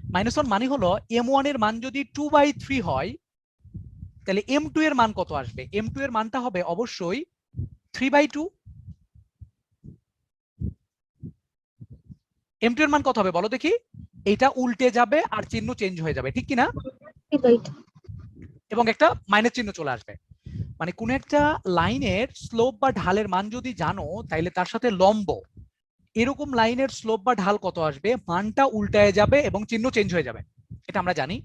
-1 মানে হলো m1 এর মান যদি 2/3 হয়, তাহলে m2 এর মান কত আসবে? m2 এর মানটা হবে অবশ্যই 3/2। m2 এর মান কত হবে বলো দেখি? এটা উল্টে যাবে আর চিহ্ন চেঞ্জ হয়ে যাবে, ঠিক কিনা? এবং একটা মাইনাস চিহ্ন চলে আসবে। মানে কোন একটা লাইনের স্লোপ বা ঢালের মান যদি জানো, তাইলে তার সাথে লম্ব এরকম লাইনের স্লোপ বা ঢাল কত আসবে, মানটা উল্টায় যাবে এবং চিহ্ন চেঞ্জ হয়ে যাবে, এটা আমরা জানি।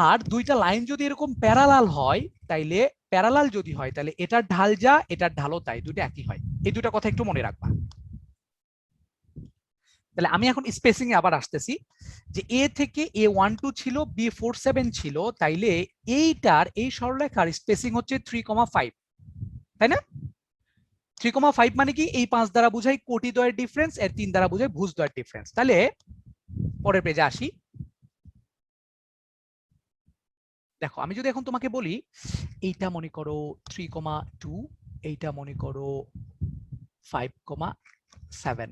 আর দুইটা লাইন যদি এরকম প্যারালাল হয়, তাইলে প্যারালাল যদি হয়, তাহলে এটার ঢাল যা এটার ঢালও তাই, দুটো একই হয়। এই দুটো কথা একটু মনে রাখবা। তাহলে আমি এখন স্পেসিং এ আবার আসতেছি যে এ থেকে A12 ছিল B47 ছিল, তাইলে এইটার এই সরলরেখার স্পেসিং হচ্ছে 3,5, তাই না? 3,5 মানে কি এই 5 দ্বারা বোঝায় কোটি দ্বয়ের ডিফারেন্স, এর 3 দ্বারা বোঝায় ভুজ দ্বয়ের ডিফারেন্স। তাহলে পরের পেজে আসি। দেখো আমি যদি এখন তোমাকে বলি এইটা মনে করো 3,2, এইটা মনে করো 5,7,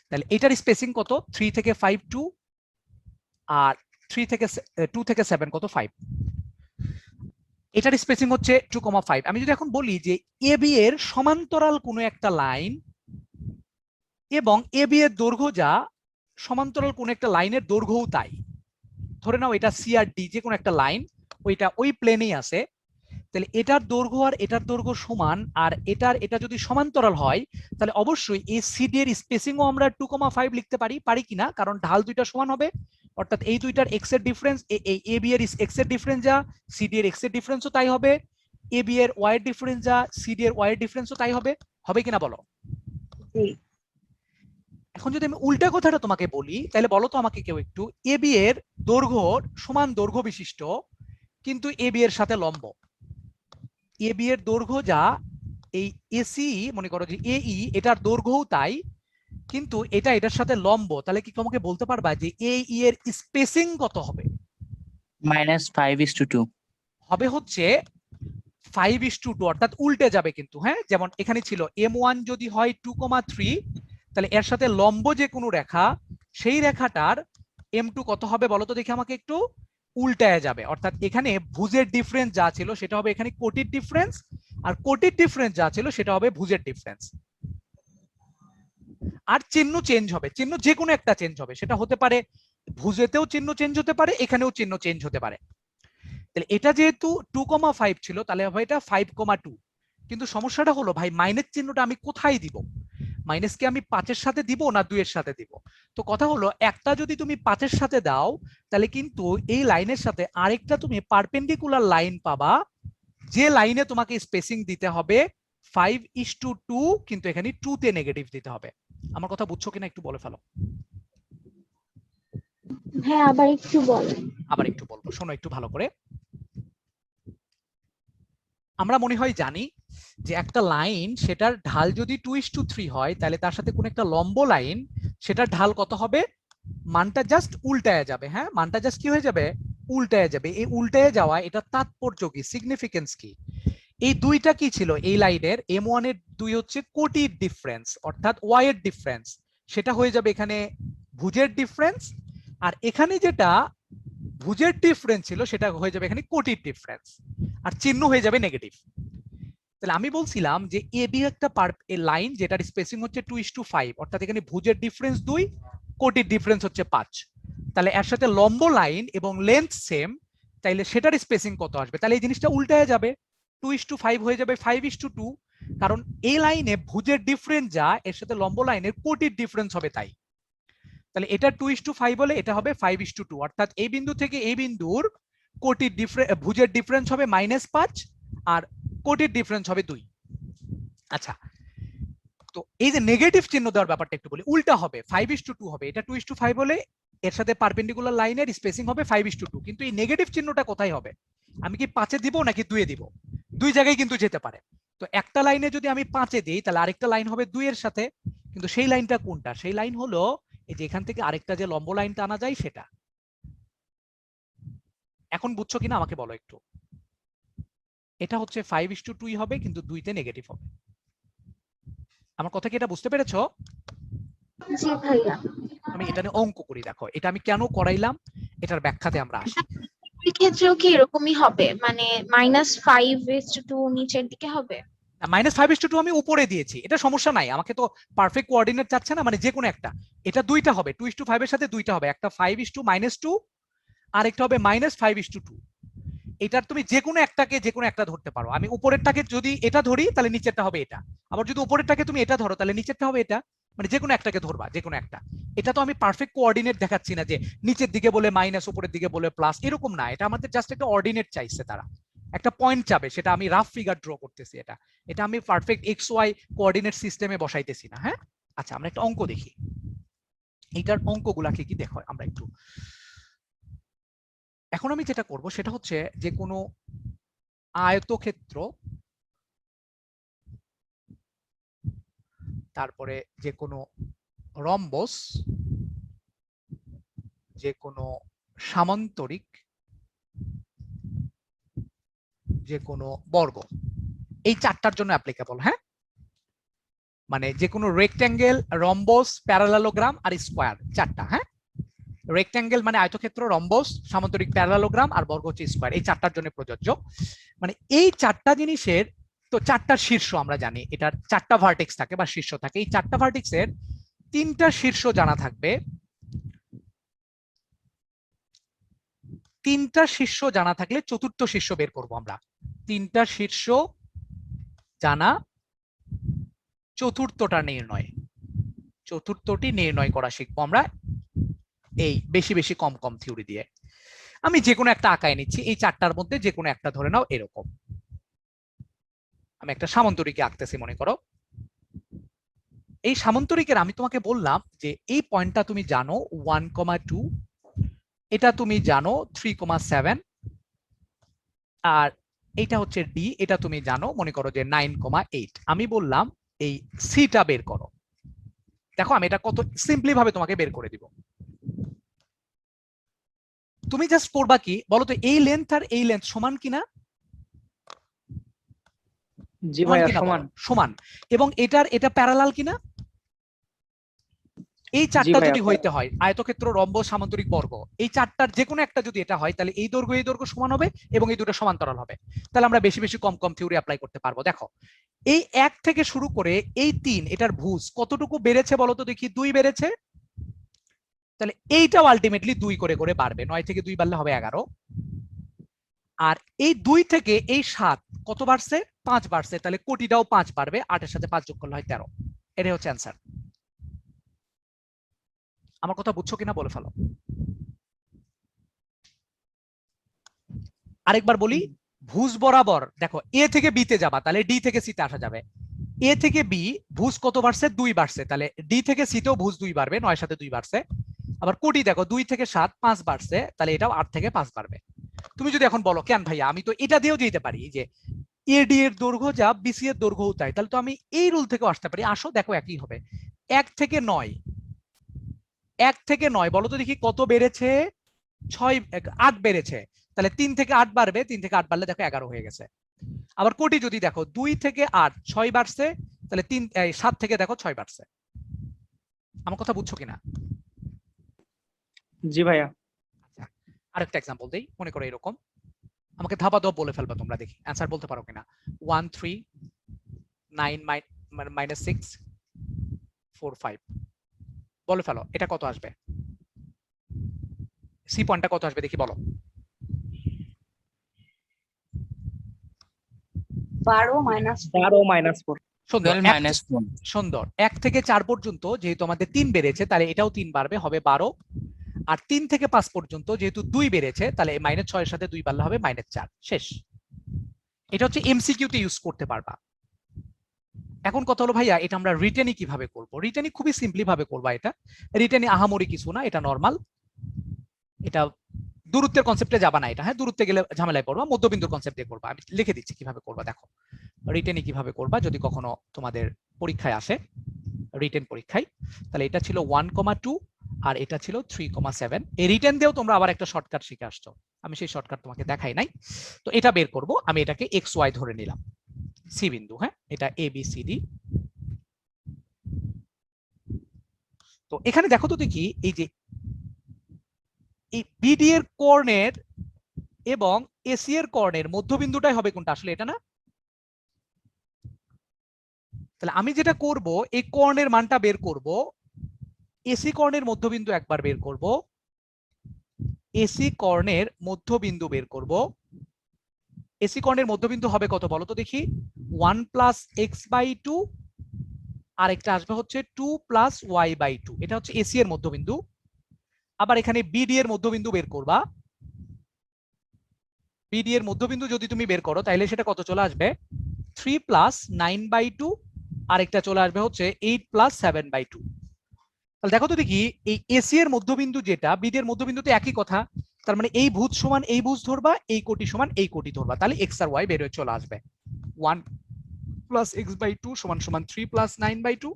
তাহলে এটার স্পেসিং কত? 3 থেকে 5 2, আর 2 থেকে 7 কত? 5। এটার স্পেসিং হচ্ছে 2,5। আমি যদি এখন বলি যে এবি এর সমান্তরাল কোনো একটা লাইন এবং এবি এর দৈর্ঘ্য যা, সমান্তরাল কোনো একটা লাইনের দৈর্ঘ্যও তাই, ধরে নাও এটা সি আর ডি যে কোনো একটা লাইন, ওইটা ওই প্লেনেই আছে, তাহলে এটার দৈর্ঘ্য আর এটার দৈর্ঘ্য সমান, আর এটা যদি সমান্তরাল হয় তাহলে অবশ্যই এই সিডি এর স্পেসিংও আমরা 2,5 লিখতে পারি কিনা, কারণ ঢাল দুইটা সমান হবে, অর্থাৎ এই দুইটার এক্স এর ডিফারেন্স, এই এবি এর এক্স এর ডিফারেন্স যা, সিডি এর এক্স এর ডিফারেন্সও তাই হবে, এবি এর ওয়াই এর ডিফারেন্স যা, সিডি এর ওয়াই এর ডিফারেন্সও তাই হবে। হবে কিনা বলো? এখন যদি আমি উল্টা কথাটা তোমাকে বলি, তাহলে বলো তো আমাকে কেউ একটু, এবি এর দৈর্ঘ্য সমান দৈর্ঘ্য বিশিষ্ট কিন্তু এবি এর সাথে লম্ব, এবি এর দৈর্ঘ্য যা, এই এসি মনে করো যে এই এটার দৈর্ঘ্যও তাই, কিন্তু এটা এটার সাথে লম্ব, তাহলে কি তোমাকে বলতে পারবা যে এই এর স্পেসিং কত হবে? -5:2 হবে হচ্ছে 5:2, অর্থাৎ উল্টে যাবে কিন্তু। হ্যাঁ, যেমন এখানে ছিল M1 যদি হয় 2,3, তাহলে এর সাথে লম্ব যে কোনো রেখা, সেই রেখাটার M2 কত হবে বলো তো দেখি আমাকে একটু? উল্টায় যাবে, অর্থাৎ এখানে ভুজের ডিফারেন্স যা ছিল সেটা হবে এখানে কোটির ডিফারেন্স, আর কোটির ডিফারেন্স যা ছিল সেটা হবে ভুজের ডিফারেন্স। আর চিহ্ন চেঞ্জ হবে, চিহ্ন যে কোনো একটা চেঞ্জ হবে, সেটা হতে পারে ভুজেতেও চিহ্ন চেঞ্জ হতে পারে, এখানেও চিহ্ন চেঞ্জ হতে পারে। তাহলে এটা যেহেতু 2,5 ছিল তাহলে হবে এটা 5,2, কিন্তু সমস্যাটা হলো ভাই মাইনাস চিহ্নটা আমি কোথায় দিব? মাইনাস কি আমি 5-এর সাথে দিব না 2-এর সাথে দিব? তো কথা হলো একটা যদি তুমি 5-এর সাথে দাও তাহলে কিন্তু এই লাইনের সাথে আরেকটা তুমি পারপেন্ডিকুলার লাইন পাবা, যে লাইনে তোমাকে স্পেসিং দিতে হবে 5:2, কিন্তু এখানে 2 তে নেগেটিভ দিতে হবে। আমার কথা বুঝছো কিনা একটু বলে ফেলো। হ্যাঁ, আবার একটু বলেন। আবার একটু বলবো, শোনো একটু ভালো করে। আমরা মনে হয় জানি যে একটা লাইন সেটার ঢাল যদি 2:3 হয় তাহলে তার সাথে কোন একটা লম্ব লাইন, সেটার ঢাল কত হবে? মানটা জাস্ট উল্টায় যাবে। হ্যাঁ, মানটা জাস্ট কি হয়ে যাবে? উল্টায় যাবে। এই উল্টায় যাওয়া এটা তাৎপর্য কি, সিগনিফিকেন্স কি? এই দুইটা কি ছিল এই লাইনের? M1 এর 2 হচ্ছে কোটির ডিফারেন্স, অর্থাৎ ওয়াই এর ডিফারেন্স, সেটা হয়ে যাবে এখানে ভুজের ডিফারেন্স, আর এখানে যেটা ভুজের ডিফারেন্স ছিল সেটা হয়ে যাবে এখানে কোটির ডিফারেন্স, আর চিহ্ন হয়ে যাবে নেগেটিভ। তাহলে আমি বলছিলাম যে এবি একটা লাইন যেটার স্পেসিং হচ্ছে 2:5, অর্থাৎ এখানে ভুজের ডিফারেন্স 2, কোটির ডিফারেন্স হচ্ছে 5, তাহলে এর সাথে লম্ব লাইন এবং লেন্থ সেম, তাইলে সেটার স্পেসিং কত আসবে? তাহলে এই জিনিসটা উল্টায় যাবে, 2:5 হয়ে যাবে 5:2, কারণ এই লাইনে ভুজের ডিফারেন্স যা, এর সাথে লম্ব লাইনের কোটির ডিফারেন্স হবে তাই। তাহলে এটা 2:5 হলে এটা হবে 5:2, অর্থাৎ এই বিন্দু থেকে এই বিন্দুর কোটির ডিফারেন্স, ভুজের ডিফারেন্স হবে -5 আর কোটির ডিফারেন্স হবে 2। আচ্ছা, তো এই যে নেগেটিভ চিহ্ন দেওয়ার ব্যাপারটা একটু বলি, উল্টা হবে 5:2 হবে, এটা 2:5 হলে এর সাথে পারপেন্ডিকুলার লাইনের স্পেসিং হবে 5:2, কিন্তু এই নেগেটিভ চিহ্নটা কোথায় হবে? আমি কি 5-এ দিব নাকি 2-এ দিব? দুই জায়গায় কিন্তু যেতে পারে। তো একটা লাইনে যদি আমি 5-এ দিই তাহলে আরেকটা লাইন হবে 2-এর সাথে, কিন্তু সেই লাইনটা কোনটা? সেই লাইন হলো এই যে এখান থেকে আরেকটা যে লম্ব লাইন টানা যায় সেটা। এখন বুঝছো কিনা আমাকে বলো একটু। এটা হচ্ছে 5:2 হবে, কিন্তু 2-তে নেগেটিভ হবে। আমার কথা কি এটা বুঝতে পেরেছো? জি ভাইয়া। আমি এটা নিয়ে অঙ্ক করি, দেখো এটা আমি কেন করাইলাম এটার ব্যাখ্যাতে আমরা আসি। এই ক্ষেত্রেও কি এরকমই হবে, মানে -5:2 নিচের দিকে হবে? -5:2 আমি উপরে দিয়েছি, এটা সমস্যা নাই, আমাকে তো পারফেক্ট কোঅর্ডিনেট চাচ্ছে না, মানে যে কোনো একটা, এটা দুইটা হবে 2:5 এর সাথে দুইটা হবে, একটা 5:2 আর একটা হবে -5:2। এটার তুমি যে কোনো একটাকে যে কোনো একটা ধরতে পারো। আমি উপরেরটাকে যদি এটা ধরি তাহলে নিচেরটা হবে এটা, আবার যদি উপরেরটাকে তুমি এটা ধরো তাহলে নিচেরটা হবে এটা, মানে যে কোনো একটাকে ধরবা, যে কোনো একটা। এটা তো আমি পারফেক্ট কোঅর্ডিনেট দেখাচ্ছি না যে নিচের দিকে বলে মাইনাস, উপরের দিকে বলে প্লাস, এরকম না। এটা আমাদের জাস্ট একটা অর্ডিনেট চাইছে, তারা একটা পয়েন্ট চাবে, সেটা আমি রাফ ফিগার ড্র করতেছি। এটা আমি পারফেক্ট এক্স ওয়াই কোঅর্ডিনেট সিস্টেমে বসাইতেছি না। হ্যাঁ, আচ্ছা আমরা একটা অঙ্ক দেখি। এইটার অঙ্কগুলাকে কি দেখো আমরা একটু। এখন আমি যেটা করব সেটা হচ্ছে যে কোনো আয়তক্ষেত্র, তারপরে যে কোনো রম্বস, যে কোনো সামান্তরিক, যে কোনো বর্গ, এই চারটার জন্য অ্যাপ্লিকেবল। হ্যাঁ, মানে যে কোনো রেক্ট্যাঙ্গেল, রম্বস, প্যারালালোগ্রাম আর স্কোয়ার, চারটা। হ্যাঁ, রেক্ট্যাঙ্গেল মানে আয়তক্ষেত্র, রম্বস, সামান্তরিক, প্যারালালোগ্রাম আর বর্গ হচ্ছে স্কোয়ার, এই চারটার জন্য প্রযোজ্য। মানে এই চারটা জিনিসের তো চারটা শীর্ষ আমরা জানি, এটার চারটা ভার্টেক্স থাকে বা শীর্ষ থাকে। এই চারটা ভার্টেক্সের তিনটা শীর্ষ জানা থাকবে, তিনটা শীর্ষ জানা থাকলে চতুর্থ শীর্ষ বের করব আমরা। তিনটা শীর্ষ জানা, চতুর্থটা নির্ণয়, চতুর্থটি নির্ণয় করা শিখবো আমরা এই বেশি বেশি কম কম থিওরি দিয়ে। আমি যে কোনো একটা আঁকায় নিচ্ছি, এই চারটার মধ্যে যে কোনো একটা ধরে নাও এরকম। আমি একটা সামান্তরিকে আঁকতেছি মনে করো। এই সামান্তরিকের আমি তোমাকে বললাম যে এই পয়েন্টটা তুমি জানো 1,2, এটা তুমি জানো 3,7, আর এটা হচ্ছে ডি, এটা তুমি জানো মনে করো যে 9,8। আমি বললাম এই সিটা বের করো। দেখো আমি এটা কত সিম্পলি ভাবে তোমাকে বের করে দিব। তুমি জাস্ট করবা কি বলো তো, এই লেন্থ আর এই লেন্থ সমান কিনা? জি ভাইয়া সমান, সমান। সমান। এবং এটার এটা প্যারালাল কিনা? এই চারটা ভাইয়া, যদি হইতে হয়, আয়তক্ষেত্র, রম্বস, সামান্তরিক, বর্গ, এই চারটার যে কোনো একটা যদি এটা হয়, তাহলে এই দৈর্ঘ্য সমান হবে এবং এই দুটো সমান্তরাল হবে। তাহলে আমরা বেশি বেশি কম কম থিওরি অ্যাপ্লাই করতে পারবো। দেখো এই 1 থেকে শুরু করে এই 3, এটার ভুজ কতটুকু বেড়েছে বলো তো দেখি? 2 বেড়েছে। তাহলে এইটাও আলটিমেটলি 2 করে করে বাড়বে, 9 থেকে 2 বাড়লে হবে 11। আর এই 2 থেকে এই 7 কত বাড়ছে? 5 বাড়ছে। তাহলে কোটিটাও 5 বাড়বে, 8 এর সাথে 5 যোগ করলে হয় 13। এটাই হচ্ছে অ্যান্সার। আমার কথা বুঝছো কিনা বলে ফেলো। আরেকবার বলি, ভুজ বরাবর দেখো এ থেকে বি তে যাবা, তাহলে ডি থেকে সি তে আসা যাবে। এ থেকে বি ভুজ কত বাড়ছে? 2 বাড়ছে, তাহলে ডি থেকে সি তেও ভুজ 2 বাড়বে, 9 সাথে 2 বাড়ছে। আবার কোটি দেখো 2 থেকে 7 5 বাড়ছে, তাহলে এটাও 8 থেকে 5 বাড়বে। তুমি যদি এখন বলো কেন ভাইয়া, আমি তো এটা দিয়েও দিতে পারি যে এডি এর দৈর্ঘ্য যা বিসি এর দৈর্ঘ্য তাই, তাহলে তো আমি এই রুল থেকেও আসতে পারি। আসো দেখো একই হবে। 1 থেকে 9, 1 থেকে 9 বলো তো দেখি কত বেড়েছে? 8 বেড়েছে। তাহলে 3 থেকে 8 বাড়বে, 3 থেকে 8 বাড়লে দেখো 11 হয়ে গেছে। আবার কোটি যদি দেখো 2 থেকে 8 6 বাড়ছে, তাহলে 7 থেকে দেখো 6 বাড়ছে। আমার কথা বুঝছো কিনা? জি ভাইয়া। আচ্ছা, আরেকটা एग्जांपल দেই। মনে করো এরকম, আমাকে ধাপা ধাপ বলে ফেলবা তোমরা, দেখি অ্যানসার বলতে পারো কিনা। 1 3 9 minus 6 4 5 বলে ফেলো, এটা কত আসবে? সি পয়েন্টটা কত আসবে দেখি বলো। 12 মাইনাস 12 মাইনাস 4। সুন্দর, 12 minus 1 সুন্দর। 1 থেকে 4 পর্যন্ত যেহেতু আমাদের 3 বেড়েছে, তাহলে এটাও 3 বাড়বে, হবে 12। আর 3 থেকে 5 পর্যন্ত যেহেতু 2 বেড়েছে, তাহলে -6 এর সাথে 2 বাড়লে হবে -4। শেষ। এটা হচ্ছে এমসিকিউ তে ইউজ করতে পারবা। এখন কথা হলো ভাইয়া, এটা আমরা রিটেনই কিভাবে করব? রিটেনই খুবই সিম্পলি ভাবে করবা। এটা রিটেনই আহামরি কিছু না, এটা নরমাল। এটা দূরত্বের কনসেপ্টে যাবা না এটা। হ্যাঁ, দূরত্বে গেলে ঝামেলায় পড়বা, মধ্যবিন্দুর কনসেপ্ট দিয়ে করবা। আমি লিখে দিচ্ছি কিভাবে করবা। দেখো রিটেনই কিভাবে করবা যদি কখনো তোমাদের পরীক্ষায় আসে, রিটেন পরীক্ষায়। তাহলে এটা ছিল 1,2 আর এটা ছিল 3,7। এই রিটেন দিয়েও তোমরা আবার একটা শর্টকাট শিখে আসছো, আমি সেই শর্টকাট তোমাকে দেখাই নাই। তো এটা বের করব, আমি এটাকে এক্স ওয়াই ধরে নিলাম, সি বিন্দু। হ্যাঁ, এটা এ বি সি ডি। তো এখানে দেখো তো দেখি, এই যে এই বিডি এর কর্ণের এবং এসি এর কর্ণের মধ্যবিন্দুটাই হবে কোনটা? আসলে এটা না। তাহলে আমি যেটা করব, এই কর্ণের মানটা বের করব, এসি কর্ণের মধ্যবিন্দু একবার বের করব, এসি কর্ণের মধ্যবিন্দু বের করব। এসি কর্ণের মধ্যবিন্দু হবে কত বলো তো দেখি? 1 + x/2, আর একটা আসবে হচ্ছে 2 + y/2। এটা হচ্ছে এসি এর মধ্যবিন্দু। আবার এখানে বিডি এর মধ্যবিন্দু বের করবা। বিডি এর মধ্যবিন্দু যদি তুমি বের করো, তাহলে সেটা কত চলে আসবে? 3 + 9/2, আর একটা চলে আসবে হচ্ছে 8 + 7/2। তাহলে দেখো তো দেখি এই এসি এর মধ্যবিন্দু যেটা বি এর মধ্যবিন্দুতে একই কথা, তার মানে এই ভুজ সমান এই ভুজ ধরবা, এই কোটি সমান এই কোটি ধরবা, তাহলে এক্স আর ওয়াই বের হয়ে চলে আসবে। 1 প্লাস এক্স বাই 2 সমান সমান 3 প্লাস 9/2।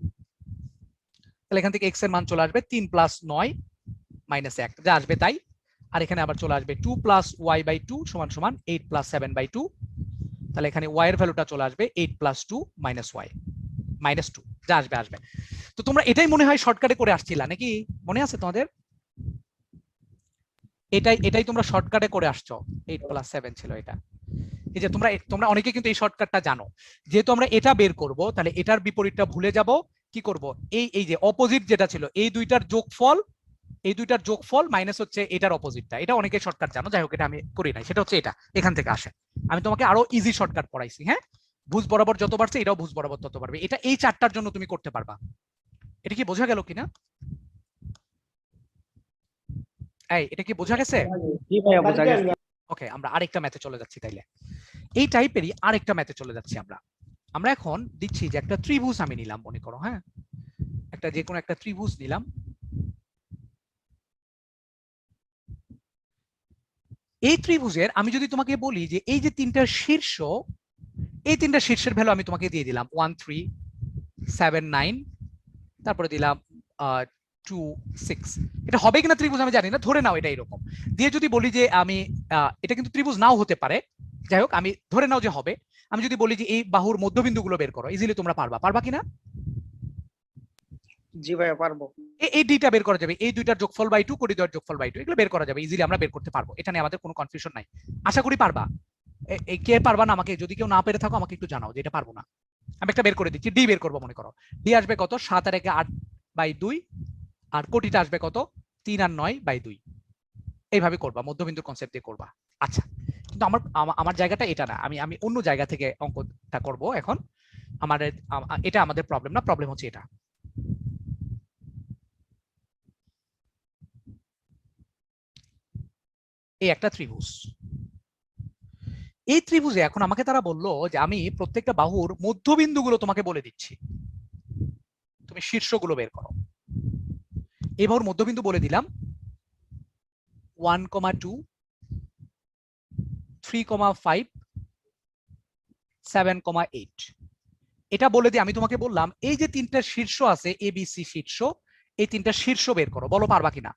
তাহলে এখান থেকে এক্স এর মান চলে আসবে 3 প্লাস 9 মাইনাস 1, যা আসবে তাই। আর এখানে আবার চলে আসবে 2 প্লাস ওয়াই বাই 2 সমান সমান 8 প্লাস 7/2। তাহলে এখানে ওয়াই এর ভ্যালুটা চলে আসবে 8 প্লাস 2 মাইনাস ওয়াই মাইনাস 2, যা আসবে আসবে। তো তোমরা এটাই মনে হয় শর্টকাটে করে আসছিলা নাকি, মনে আছে তোমাদের? এটাই তোমরা শর্টকাটে করে আসছো। 8 প্লাস 7 ছিল এটা। এই যে তোমরা অনেকে কিন্তু এই শর্টকাটটা জানো। যেহেতু আমরা এটা বের করব, তাহলে এটার বিপরীতটা ভুলে যাব। কি করব, এই যে অপোজিট যেটা ছিল এই দুইটার যোগফল মাইনাস হচ্ছে এটার অপোজিটটা। এটা অনেকে শর্টকাট জানো, যাই হোক এটা আমি করি নাই। সেটা হচ্ছে এটা, এখান থেকে আসে। আমি তোমাকে আরো ইজি শর্টকাট পড়াইছি। হ্যাঁ, ভুজ বরাবর যত বাড়ছে এটাও ভুজ বরাবর তত বাড়বে। এটা এই চারটার জন্য তুমি করতে পারবা। এটা কি বোঝা গেল কিনা? এটা কি বোঝা গেছে? জি ভাইয়া বোঝা গেছে। ওকে, আমরা আরেকটা ম্যাথে চলে যাচ্ছি তাইলে। এই টাইপেরই আরেকটা ম্যাথে চলে যাচ্ছি আমরা এখন দিচ্ছি যে একটা ত্রিভুজ আমি নিলাম, মনে করো। হ্যাঁ, একটা যে কোনো একটা ত্রিভুজ নিলাম। এই ত্রিভুজের আমি যদি তোমাকে বলি যে এই যে তিনটা শীর্ষ, এই তিনটা শীর্ষের ভ্যালু আমি তোমাকে দিয়ে দিলাম 1 3 7 9, তারপরে দিলাম 2 6। এটা হবে কিনা ত্রিভুজ আমি জানি না, ধরে নাও এটা এরকম দিয়ে যদি বলি যে আমি এটা কিন্তু ত্রিভুজ নাও হতে পারে, যাই হোক আমি ধরে নাও যে হবে। আমি যদি বলি যে এই বাহুর মধ্যবিন্দুগুলো বের করো, ইজিলি তোমরা পারবা কিনা? জি ভাইয়া পারবো। এই দুইটা বের করা যাবে, এই দুইটার যোগফল বাই 2, কোটি দ্বয়ের যোগফল বাই 2, এগুলো বের করা যাবে ইজিলি, আমরা বের করতে পারবো। এটা নিয়ে আমাদের কোনো কনফিউশন নাই, আশা করি পারবা। কে পারবা না আমাকে যদি কেউ না পেরে থাকো আমাকে একটু জানাও যে এটা পারবো না। আমি একটা বের করে দিচ্ছি, ডি বের করবো। মনে করো ডি আসবে কত, 7 আর 1 8/2, আর কোটিটা আসবে কত, 3 আর 9/2। এইভাবে করবা, মধ্যবিন্দুর কনসেপ্ট দিয়ে করবা। আচ্ছা, কিন্তু আমার জায়গাটা এটা না, আমি অন্য জায়গা থেকে অঙ্কটা করব এখন। এটা আমাদের প্রবলেম না, প্রবলেম হচ্ছে এটা। এই একটা ত্রিভুজ, এই ত্রিভুজে এখন আমাকে তারা বললো যে আমি প্রত্যেকটা বাহুর মধ্যবিন্দুগুলো তোমাকে বলে দিচ্ছি, তুমি শীর্ষগুলো বের করো। এই বাহুর মধ্যবিন্দু বলে দিলাম 1,2 3,5 7,8। এটা বলে দিয়ে আমি তোমাকে বললাম এই যে তিনটা শীর্ষ আছে এ বি সি শীর্ষ, এই তিনটা শীর্ষ বের করো। বলো পারবা কিনা?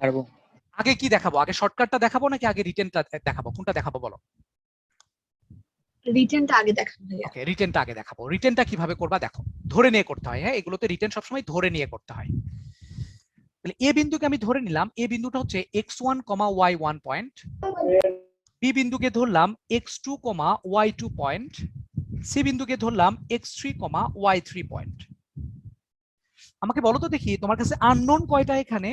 পারবো। আগে কি দেখাবো, আগে শর্টকাটটা দেখাবো নাকি আগে রিটেনটা দেখাবো, কোনটা দেখাবো বলো? রিটেনটা আগে দেখান ভাইয়া। ওকে, রিটেনটা আগে দেখাবো। রিটেনটা কিভাবে করবা দেখো, ধরে নিয়ে করতে হয়। হ্যাঁ, এগুলোতে রিটেন সবসময় ধরে নিয়ে করতে হয়। তাহলে এ বিন্দুকে আমি ধরে নিলাম, এ বিন্দুটা হচ্ছে x1, y1 পয়েন্ট। বি বিন্দুকে ধরলাম x2, y2 পয়েন্ট। সি বিন্দুকে ধরলাম x3, y3 পয়েন্ট। আমাকে বলো তো দেখি তোমার কাছে আননোন কয়টা? এখানে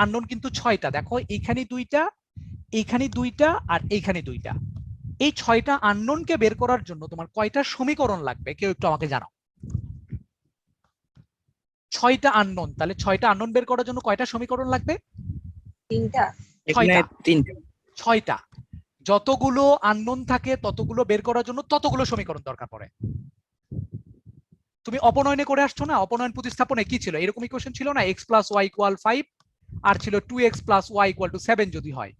আননোন কিন্তু 6টা। দেখো এইখানে 2টা, এইখানে 2টা, আর এইখানে 2টা। এই 6টা আননোনকে বের করার জন্য তোমার কয়টা সমীকরণ লাগবে কেউ একটু আমাকে জানাও। 6টা আননোন, তাহলে 6টা আননোন বের করার জন্য কয়টা সমীকরণ লাগবে? 3টা। এখানে 3টা। 6টা। যতগুলো আননোন থাকে ততগুলো বের করার জন্য ততগুলো সমীকরণ দরকার পড়ে। তুমি অপনয়নে করে আসছো না, অপনয়ন প্রতিস্থাপনে কি ছিল, এরকম ইকুয়েশন ছিল না, x + y = 5 আর ছিল 2x + y = 7 যদি হয়।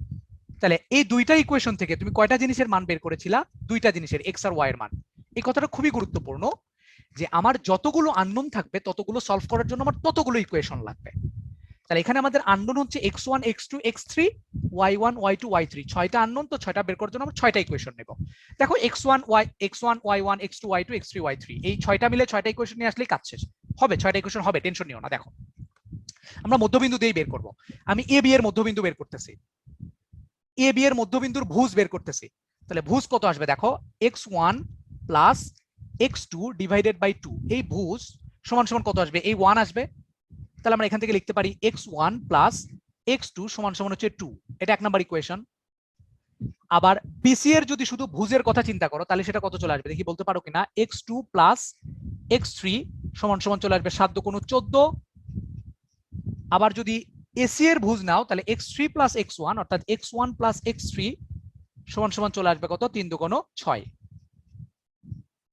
তাহলে এই দুইটা ইকুয়েশন থেকে তুমি কয়টা জিনিসের মান বের করেছিলা? দুইটা জিনিসের, x আর y এর মান। এই কথাটা খুবই গুরুত্বপূর্ণ যে আমার যতগুলো আননোন থাকবে ততগুলো সলভ করার জন্য আমার ততগুলো ইকুয়েশন লাগবে। তাহলে এখানে আমাদের আননোন হচ্ছে x1 x2 x3 y1 y2 y3, 6টা আননোন। তো 6টা বের করার জন্য আমরা 6টা ইকুয়েশন নেব। দেখো x1 y1 x2 y2 x3 y3, এই 6টা মিলে 6টা ইকুয়েশন নিয়ে আসলেই কাজ শেষ হবে। 6টা ইকুয়েশন হবে, টেনশন নিও না। দেখো আমরা মধ্যবিন্দু দিয়েই বের করব। আমি এ বি এর মধ্যবিন্দু বের করতেছি, এ বি এর মধ্যবিন্দুর ভুজ বের করতেছি। তাহলে ভুজ কত আসবে দেখো, x1 + x2 / 2। এই ভুজ সমান সমান কত আসবে? এই 1 আসবে। তাহলে আমরা এখান থেকে লিখতে পারি x1 + x2 সমান সমান হচ্ছে 2। এটা 1 নাম্বার ইকুয়েশন। আবার বিসি এর যদি শুধু ভুজের কথা চিন্তা করো তাহলে সেটা কত চলে আসবে দেখি, বলতে পারো কিনা? x2 + x3 সমান সমান চলে আসবে 7 × 14। আবার যদি এসি এর ভুজ নাও তাহলে x3 + x1 অর্থাৎ x1 + x3 সমান সমান চলে আসবে কত? 3 × 6।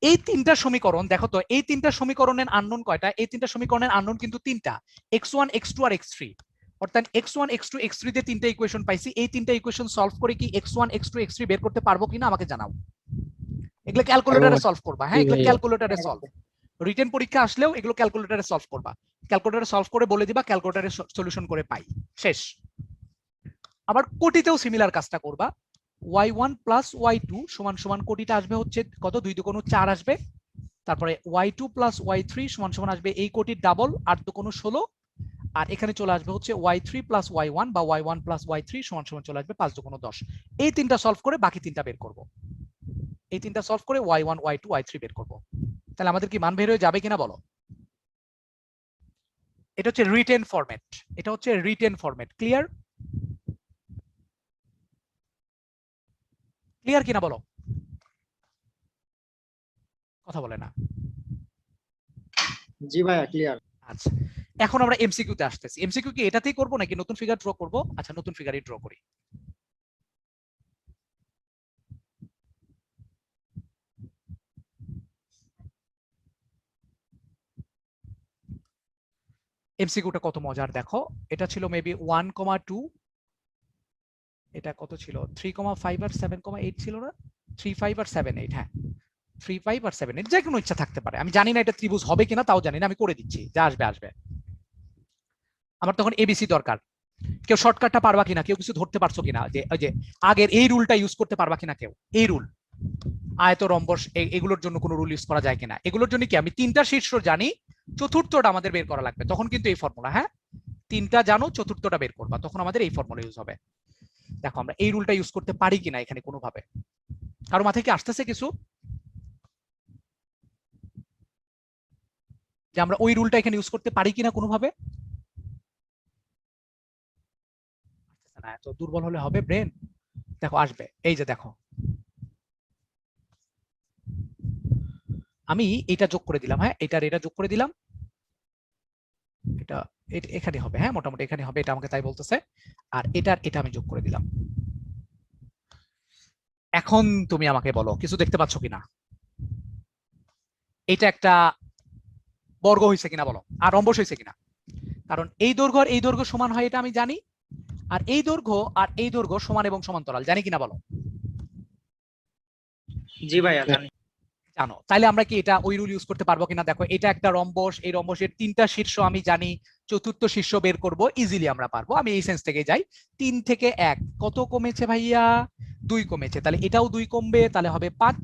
এই তিনটা সমীকরণ দেখো তো, এই তিনটা সমীকরণের আননোন কয়টা? এই তিনটা সমীকরণের আননোন কিন্তু তিনটা, x1 x2 আর x3। অর্থাৎ x1 x2 x3 তে তিনটা ইকুয়েশন পাইছি। এই তিনটা ইকুয়েশন সলভ করে কি x1 x2 x3 বের করতে পারবো কিনা আমাকে জানাও। এগুলো ক্যালকুলেটরে সলভ করবা, হ্যাঁ এগুলো ক্যালকুলেটরে সলভ। রিটেন পরীক্ষা আসলেও এগুলো ক্যালকুলেটরে সলভ করবা, ক্যালকুলেটরে সলভ করে বলে দিবা, ক্যালকুলেটরে সলিউশন করে পাই, শেষ। আবার কোটিতেও সিমিলার কাজটা করবা। y1 প্লাস y2 সমান সমান কোটিটা আসবে হচ্ছে কত? 2 দুগুণ 4 আসবে। তারপরে y2 প্লাস y3 সমান সমান আসবে এই কোটির ডাবল 8 দুগুণ 16। আর এখানে চলে আসবে হচ্ছে y3 প্লাস y1 বা y1 প্লাস y3 সমান সমান চলে আসবে 5 দুগুণ 10। এই তিনটা সলভ করে বাকি তিনটা বের করব। এই তিনটা সলভ করে y1 y2 y3 বের করব। তাহলে আমাদের কি মান বের হয়ে যাবে কিনা বলো? এটা হচ্ছে রিটেন ফরম্যাট, এটা হচ্ছে রিটেন ফরম্যাট। ক্লিয়ার? ক্লিয়ার কিনা বলো? কথা বলে না। জি ভাইয়া ক্লিয়ার। আচ্ছা, এখন আমরা এমসিকিউ তে আসতেছি। এমসিকিউ কি এটাতেই করব নাকি নতুন ফিগার ড্র করব? আচ্ছা, নতুন ফিগারই ড্র করি। এমসিকিউটা কত মজার দেখো। এটা ছিল মেবি 1,2, এটা কত ছিল 3,5 আর 7,8 ছিল না? 3,5 আর 7,8, হ্যাঁ 3,5 আর 7,8, যে কোনো ইচ্ছা থাকতে পারে। আমি জানি না এটা ত্রিভুজ হবে কিনা, তাও জানি না, আমি করে দিচ্ছি, যা আসবে আসবে। আমার তখন এবিসি দরকার। কেউ শর্টকাটটা পারবা কিনা? কেউ কিছু ধরতে পারছো কিনা? যে ওই যে আগের এই রুলটা ইউজ করতে পারবা কিনা কেউ? এই রুল, আয়ত, রম্বস, এগুলোর জন্য কোনো রুল ইউজ করা যায় কিনা? এগুলোর জন্য কি আমি তিনটা শীর্ষ জানি, চতুর্থটা আমাদের বের করা লাগবে, তখন কিন্তু এই ফর্মুলা, হ্যাঁ তিনটা জানো, চতুর্থটা বের করবা, তখন আমাদের এই ফর্মুলা ইউজ হবে। দেখো আমরা এই রুলটা ইউজ করতে পারি কিনা এখানে কোনোভাবে, কারো মাথায় কি আসতেছে কিছু যে আমরা ওই রুলটা এখানে ইউজ করতে পারি কিনা কোনোভাবে? না, এত দুর্বল হলে হবে ব্রেন। দেখো আসবে, এই যে দেখো আমি এটা যোগ করে দিলাম, হ্যাঁ এটা যোগ করে দিলাম, এটা এখানে হবে, হ্যাঁ মোটামুটি এখানে হবে, এটা আমাকে তাই বলতেছে। আর এটা আমি যোগ করে দিলাম। এখন তুমি আমাকে বলো কিছু দেখতে পাচ্ছ কিনা? এটা একটা বর্গ হয়েছে কিনা বলো, আর রম্বস হয়েছে কিনা? কারণ এই দৈর্ঘ্য আর এই দৈর্ঘ্য সমান হয় এটা আমি জানি, আর এই দৈর্ঘ্য আর এই দৈর্ঘ্য সমান এবং সমান্তরাল, জানি কিনা বলো? জি ভাইয়া জানি। জানো, তাইলে আমরা কি এটা ওই রুল ইউজ করতে পারবো কিনা? দেখো এটা একটা রম্বস, এই রম্বসের তিনটা শীর্ষ আমি জানি, চতুর্থ শীর্ষ বের করব ইজিলি আমরা পারবো। আমি এই সেন্স থেকে যাই, 3 থেকে 1 কত কমেছে ভাইয়া? 2 কমেছে, তাহলে এটাও 2 কমবে, তাহলে হবে 5।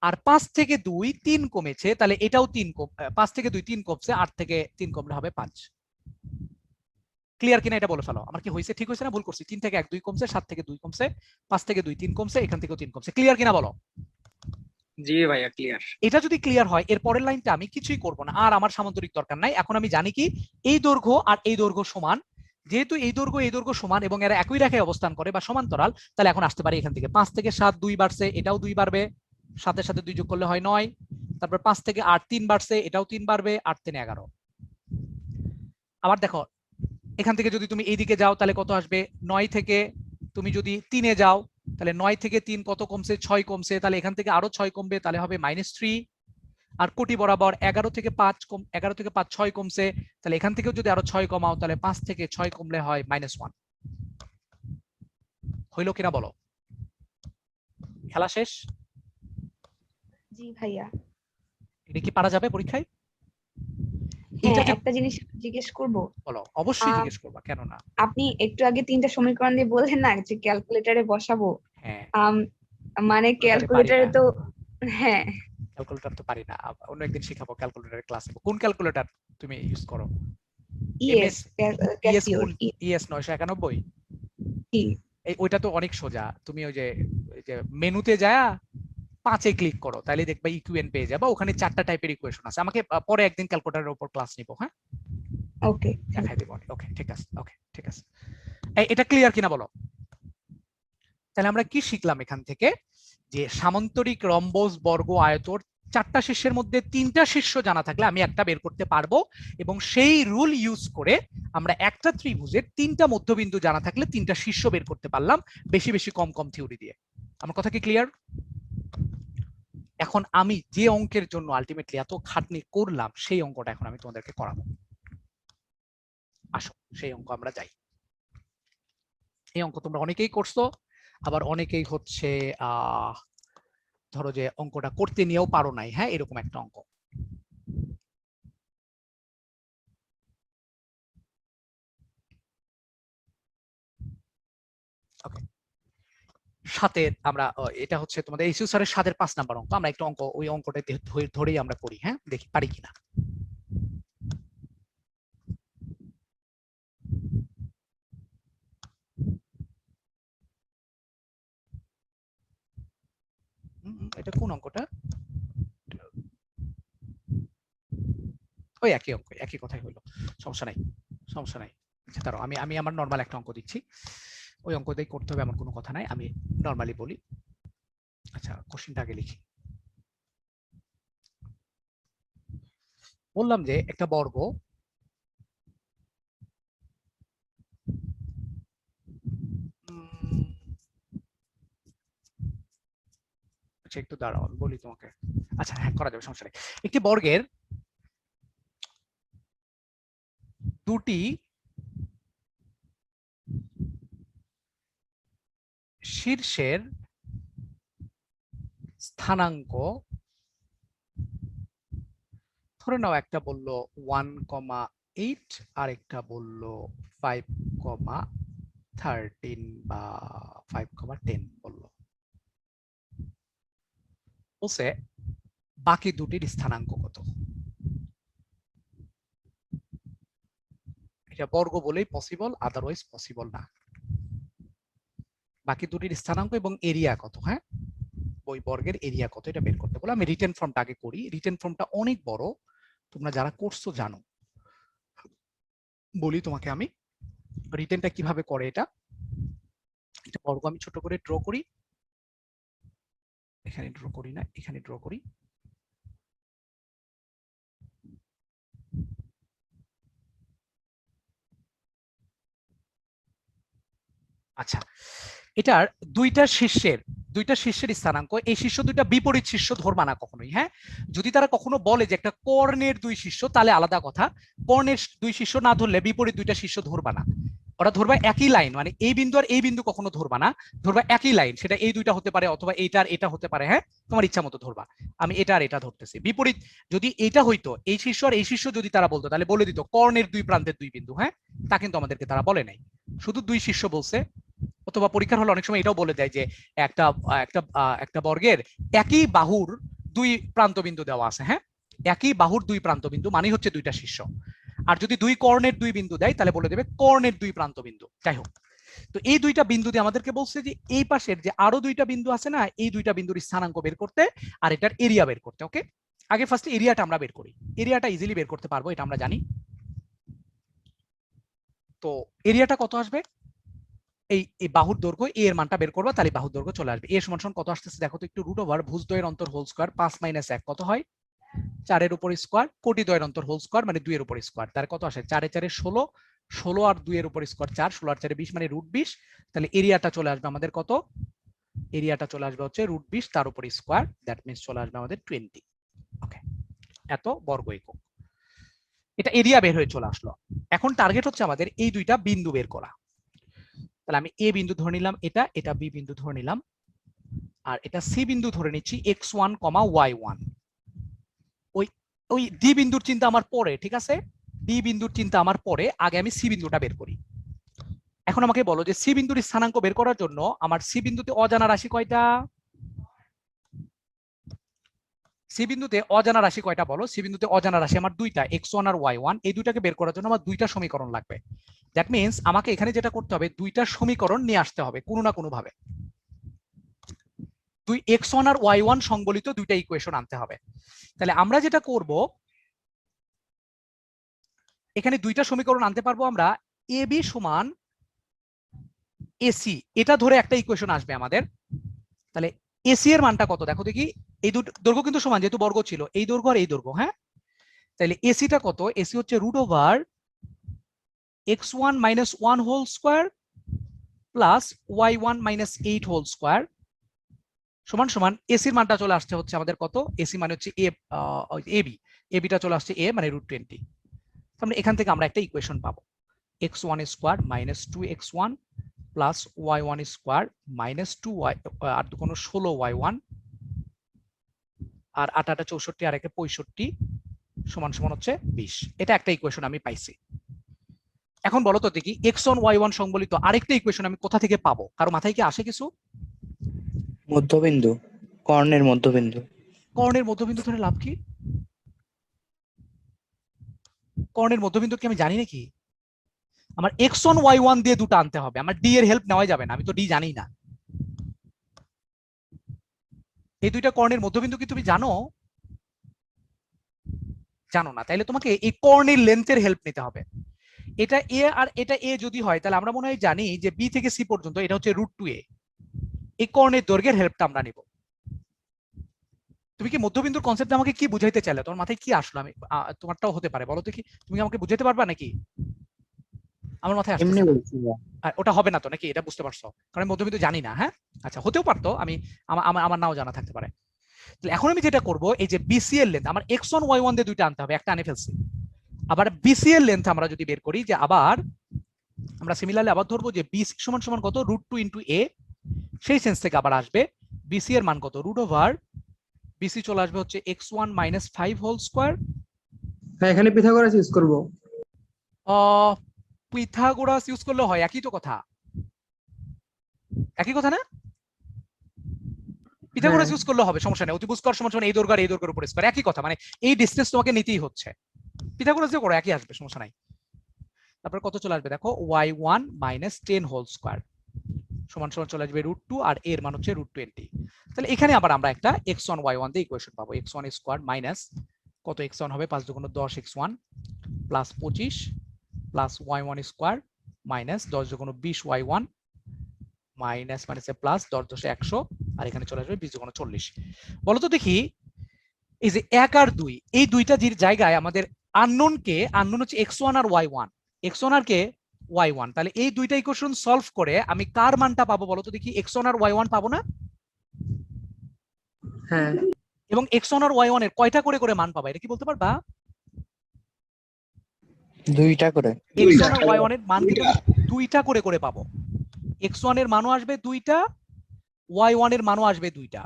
আর 5 থেকে 2 3 কমেছে, তাহলে এটাও 3 5 থেকে 2 3 কমছে, 8 থেকে 3 কমলে হবে 5। ক্লিয়ার কিনা এটা বলে ফেলো, আমার কি হয়েছে, ঠিক হয়েছে না ভুল করছি? 3 থেকে 1 2 কমছে, 7 থেকে 2 কমছে, 5 থেকে 2 3 কমছে, এখান থেকেও 3 কমছে। ক্লিয়ার কিনা বলো? জি ভাইয়া ক্লিয়ার। এটা যদি ক্লিয়ার হয়, এর পরের লাইনটা আমি কিছুই করব না, আর আমার সামান্তরিক দরকার নাই। এখন আমি জানি কি এই দৈর্ঘ্য আর এই দৈর্ঘ্য সমান, যেহেতু এই দৈর্ঘ্য সমান এবং এরা একই রেখায় অবস্থান করে বা সমান্তরাল, তাহলে এখন আসতে পারি এখান থেকে 5 থেকে 7 2 বাড়ছে, এটাও 2 বাড়বে, 7 সাথে 2 যোগ করলে হয় 9। তারপর 5 থেকে 8 3 বাড়ছে, এটাও 3 বাড়বে, 8 3 11। আবার দেখো এখান থেকে যদি তুমি এইদিকে যাও তাহলে কত আসবে? 9 থেকে তুমি যদি 3 এ যাও তাহলে 9 থেকে 3 কত কমছে? 6 কমছে, তাহলে এখান থেকে আরো 6 কমবে, তাহলে হবে -3। আর কোটি বরাবর 11 থেকে 5 6 কমছে, তাহলে এখান থেকেও যদি আরো 6 কমাও তাহলে 5 থেকে 6 কমলে হয় -1। হইলো কিনা বলো? খেলা শেষ? জি ভাইয়া। এটা কি পারা যাবে পরীক্ষায়? হ্যাঁ, একটা জিনিস জিজ্ঞেস করব। বলো, অবশ্যই জিজ্ঞেস করবা, কেন না। আপনি একটু আগে 3টা সমীকরণ দিয়ে বললেন না যে ক্যালকুলেটরে বসাবো, হ্যাঁ মানে ক্যালকুলেটরে তো, হ্যাঁ ক্যালকুলেটর তো পারি না, অন্য একদিন শিখাবো ক্যালকুলেটরের ক্লাস নেব। কোন ক্যালকুলেটর তুমি ইউজ করো? ইএস ক্যাসিওর ইএস 991? এই ওইটা তো অনেক সোজা, তুমি ওই যে মেনুতে যায় 5 এ ক্লিক করো, তাহলে দেখবা ইকুয়েশন পেয়ে যাবে, ওখানে 4টা টাইপের ইকুয়েশন আছে। আমাকে পরে একদিন ক্যালকুলেটরের উপর ক্লাস নিব, হ্যাঁ ওকে দেখাই দেব। ওকে ঠিক আছে, ওকে ঠিক আছে। এটা ক্লিয়ার কিনা বলো? তাহলে আমরা কি শিখলাম এখান থেকে? যে সামান্তরিক, রম্বস, বর্গ, আয়তর 4টা শীর্ষের মধ্যে 3টা শীর্ষ জানা থাকলে আমি একটা বের করতে পারবো, এবং সেই রুল ইউজ করে আমরা একটা ত্রিভুজের 3টা মধ্যবিন্দু জানা থাকলে 3টা শীর্ষ বের করতে পারলাম, বেশি বেশি কম কম থিওরি দিয়ে। আমার কথা কি ক্লিয়ার? এখন আমি যে অঙ্কের জন্য আলটিমেটলি এত খাটনি করলাম সেই অঙ্কটা এখন আমি তোমাদেরকে করাবো। আসো সেই অঙ্ক আমরা যাই। এই অঙ্ক তোমরা অনেকেই করছো, আবার অনেকেই হচ্ছে ধরো যে অঙ্কটা করতে নিয়েও পারো নাই, হ্যাঁ এরকম একটা অঙ্ক। সাতের আমরা এটা হচ্ছে তোমাদের এইচইউ স্যারের 7-এর 5 নাম্বার অঙ্ক। আমরা একটা অঙ্ক ওই অঙ্কটা ধরেই আমরা করি, হ্যাঁ দেখি পারি কিনা। এটা কোন অঙ্কটা? ওই একই অঙ্ক, একই কথাই হলো, সমস্যা নাই সমস্যা নাই। আচ্ছা দাঁড়াও, আমি আমি আমার নর্মাল একটা অঙ্ক দিচ্ছি, ওই অঙ্ক দিয়ে করতে হবে এমন কোনো কথা নাই, আমি নর্মালি বলি। আচ্ছা কোশ্চেনটা আগে লিখি। বললাম যে একটা বর্গ আচ্ছা একটু দাঁড়াও আমি বলি তোমাকে। আচ্ছা হ্যাঁ করা যাবে, সমস্যা নেই। একটি বর্গের দুটি শীর্ষের স্থানাঙ্ক, ধরে নাও একটা বললো 1,8 আর একটা বললো 5,13 বা 5,10 বললো, বলছে বাকি দুটির স্থানাঙ্ক কত। এটা বর্গ বলেই পসিবল, আদারওয়াইজ পসিবল না। বাকি দুটির স্থানাঙ্ক এবং এরিয়া কত, হ্যাঁ ওই বর্গের এরিয়া কত এটা বের করতে বলে। আমি রিটেন ফর্মটা আগে করি, রিটেন ফর্মটা অনেক বড়, তোমরা যারা করছো জানো। বলি তোমাকে আমি রিটেনটা কিভাবে করে। এটা বর্গ আমি ছোট করে ড্র করি, এখানে ড্র করি না, এখানে ড্র করি। আচ্ছা এটার দুইটা শীর্ষের স্থানাঙ্ক, এই শীর্ষ দুইটা বিপরীত শীর্ষ ধরবা না কখনোই, হ্যাঁ যদি তারা কখনো বলে যে একটা কর্ণের দুই শীর্ষ তাহলে আলাদা কথা, কর্ণের দুই শীর্ষ না ধরলে বিপরীত দুইটা শীর্ষ ধরবা না, ওরা ধরবা একই লাইন, মানে এই বিন্দু আর এই বিন্দু কখনো ধরবা না, ধরবা একই লাইন, সেটা এই দুইটা হতে পারে অথবা এইটা আর এটা হতে পারে, হ্যাঁ তোমার ইচ্ছা মতো ধরবা। আমি এটা আর এটা ধরতেছি। বিপরীত যদি এটা হইতো এই শীর্ষ আর এই শীর্ষ যদি তারা বলতো তাহলে বলে দিত কর্ণের দুই প্রান্তের দুই বিন্দু, হ্যাঁ তা কিন্তু আমাদেরকে তারা বলে নাই, শুধু দুই শীর্ষ বলছে। অথবা পরীক্ষার হলে অনেক সময় এটাও বলে দেয় যে একটা একটা একটা বর্গের একই বাহুর দুই প্রান্তবিন্দু দেওয়া আছে, হ্যাঁ একই বাহুর দুই প্রান্তবিন্দু মানে হচ্ছে দুইটা শীর্ষ। আর যদি দুই কর্ণের দুই বিন্দু দেয় তাহলে বলে দেবে কর্ণের দুই প্রান্তবিন্দু। যাই হোক, তো এই দুইটা বিন্দু দিয়ে আমাদেরকে বলছে যে এই পাশের যে আরো দুইটা বিন্দু আছে না, এই দুইটা বিন্দুর স্থানাঙ্ক বের করতে আর এটার এরিয়া বের করতে। ওকে, আগে ফার্স্ট এরিয়াটা আমরা বের করি, এরিয়াটা ইজিলি বের করতে পারবো, এটা আমরা জানি। তো এরিয়াটা কত আসবে, এই বাহুর দৈর্ঘ্য এ এর মানটা বের করবা, তাহলে বাহুর দৈর্ঘ্য চলে আসবে। এ সমান কত আসতেছে দেখো তো একটু, রুট ওভার ভুজদ্বয়ের অন্তর হোল স্কয়ার 5 - 1 কত হয় 4 এর উপর স্কয়ার, কোটি দ্বয়ের অন্তর হোল স্কয়ার মানে 2 এর উপর স্কয়ার, তার কত আসে 4 এ 4 16, 16 আর 2 এর উপর স্কয়ার 4, 16 আর 4 20 মানে রুট 20। তাহলে এরিয়াটা চলে আসবে আমাদের কত, এরিয়াটা চলে আসবে হচ্ছে রুট 20 তার উপর স্কয়ার, দ্যাট মিন্স চলে আসবে আমাদের 20। ওকে, এত বর্গ একক, এটা এরিয়া বের হয়ে চলে আসলো। এখন টার্গেট হচ্ছে আমাদের এই দুইটা বিন্দু বের করা। তাহলে আমি এ বিন্দু ধরে নিলাম, এটা এটা বি বিন্দু ধরে নিলাম, আর এটা সি বিন্দু ধরে নিচ্ছি x1, y1। ওই ওই ডি বিন্দুর চিন্তা আমার পরে, ঠিক আছে ডি বিন্দুর চিন্তা আমার পরে, আগে আমি সি বিন্দুটা বের করি। এখন আমাকে বলো যে সি বিন্দুর স্থানাঙ্ক বের করার জন্য আমার সি বিন্দুতে অজানা রাশি কয়টা, সি বিন্দুতে অজানা রাশি কয়টা বলো। সি বিন্দুতে অজানা রাশি আমার দুইটা, x1 আর y1, এই দুইটাকে বের করার জন্য আমার দুইটা সমীকরণ লাগবে। দ্যাট মিন্স আমাকে এখানে যেটা করতে হবে দুইটা সমীকরণ নিয়ে আসতে হবে কোনো না কোনো ভাবে, দুই x1 আর y1 সংবলিত দুইটা ইকুয়েশন আনতে হবে। তাহলে আমরা যেটা করব এখানে দুইটা সমীকরণ আনতে পারবো আমরা, এ বি সমান এসি, এটা ধরে একটা ইকুয়েশন আসবে আমাদের। তাহলে এসি এর মানটা কত দেখো দেখি, এই দুটো দৈর্ঘ্য কিন্তু সমান যেহেতু বর্গ ছিল, এই দৈর্ঘ্য আর এই দৈর্ঘ্য, হ্যাঁ তাহলে এসিটা কত, এসি হচ্ছে root over x1 - 1 whole square plus y1 - 8 whole square সমান সমান এসির মানটা চলে আসছে হচ্ছে আমাদের কত, এসি মানে হচ্ছে এবি, এবিটা চলে আসছে এ মানে √20। তাহলে এখান থেকে আমরা একটা ইকুয়েশন পাবো, x1 square minus 2x1 plus y1 square minus 2y, আর কোনো 16y1 আর 8 8 64 আর 1 65 সমান সমান হচ্ছে 20। এটা একটা ইকুয়েশন আমি পাইছি। এখন বলো তো দেখি x1 y1 সংবলিত আরেকটা ইকুয়েশন আমি কোথা থেকে পাবো? কারো মাথায় কি আসে কিছু? মধ্যবিন্দু, কর্ণের মধ্যবিন্দু। কর্ণের মধ্যবিন্দু ধরে লাভ কি? কর্ণের মধ্যবিন্দু কি আমি জানি নাকি? আমার x1 y1 দিয়ে দুটো আনতে হবে, আমার d এর হেল্প নেওয়া যাবে না, আমি তো d জানি না। এই দুইটা কর্ণের মধ্যবিন্দু কি তুমি জানো? জানো না, তাইলে তোমাকে এই কর্ণের লেন্থের হেল্প নিতে হবে। এটা এ আর এটা এ যদি হয় তাহলে আমরা মনে হয় জানি যে বি থেকে সি পর্যন্ত এটা হচ্ছে √2a, এই কর্ণের দৈর্ঘ্যের হেল্পটা আমরা নিব। তুমি কি মধ্যবিন্দুর কনসেপ্ট আমাকে কি বুঝাইতে চাইলে? তোমার মাথায় কি আসলো? আমি তোমারটাও হতে পারে, বলো তো কি তুমি আমাকে বুঝাইতে পারবা নাকি? আমার মাথায় আসছে এমনি বলছি না। ওটা হবে না তো নাকি? এটা বুঝতে পারছো? কারণ মধ্যবিন্দু জানি না। হ্যাঁ আচ্ছা, হতেও পারতো, আমি আমার নাও জানা থাকতে পারে। তাহলে এখন আমি যেটা করব, এই যে বিসি এর লেন্থ আমার x1 y1 দিয়ে দুইটা আনতে হবে, একটা আনে ফেলছি। আবার বিসি এর লেন্থ আমরা যদি বের করি, যে আবার আমরা সিমিলারলি আবার ধরবো যে বিসি সমান সমান কত, √2 ইনটু a, সেই সেন্স থেকে আবার আসবে বিসি এর মান কত, √ বিসি চলে আসবে হচ্ছে x1 মাইনাস 5 হোল স্কয়ার। হ্যাঁ, এখানে পিথাগোরাস ইউজ করব। পিথাগোরাস ইউজ করলে হয়, একই তো কথা, একই কথা না? পিথাগোরাস ইউজ করলে হবে, সমস্যা নেই। অতিভুজ স্কয়ার সমান সমান এই দৈর্ঘ্য আর এই দৈর্ঘ্যের উপর স্কয়ার, একই কথা, মানে এই ডিসটেন্স তোমাকে নিতেই হচ্ছে। পিথাগোরাস দিয়ে করো, একই আসবে, সমস্যা নাই। তারপর কত চলে আসবে দেখো, y1 মাইনাস 10 হোল স্কয়ার সমান সমান চলে আসবে √2 আর এর মান হচ্ছে √20। তাহলে এখানে আবার আমরা একটা x1 y1 দিয়ে ইকুয়েশন পাবো, x1 স্কয়ার মাইনাস কত, x1 হবে 5 দুগুণ 10 x1 plus 25 plus y1 square minus 10 দুগুণ 20 y1 মাইনাস মানে প্লাস 10 10 100 আর এখানে চলে আসবে 20 দুগুণ 40। বলো তো দেখি, এই যে 1 আর 2 এই দুইটা যে জায়গায় আমাদের আননোন হচ্ছে x1 আর y1, x1 আর কে y1, তাহলে এই দুইটা ইকুয়েশন সলভ করে আমি কার মানটা পাবো বলো তো দেখি? x1 আর y1 পাবো না? হ্যাঁ, এবং x1 আর y1 এর কয়টা করে করে মান পাবা, এটা কি বলতে পারবা? দুইটা করে। x1 আর y1 এর মান কিন্তু আমি দুইটা করে করে পাবো। x1 এর মানও আসবে দুইটা, y1 এর মানও আসবে দুইটা।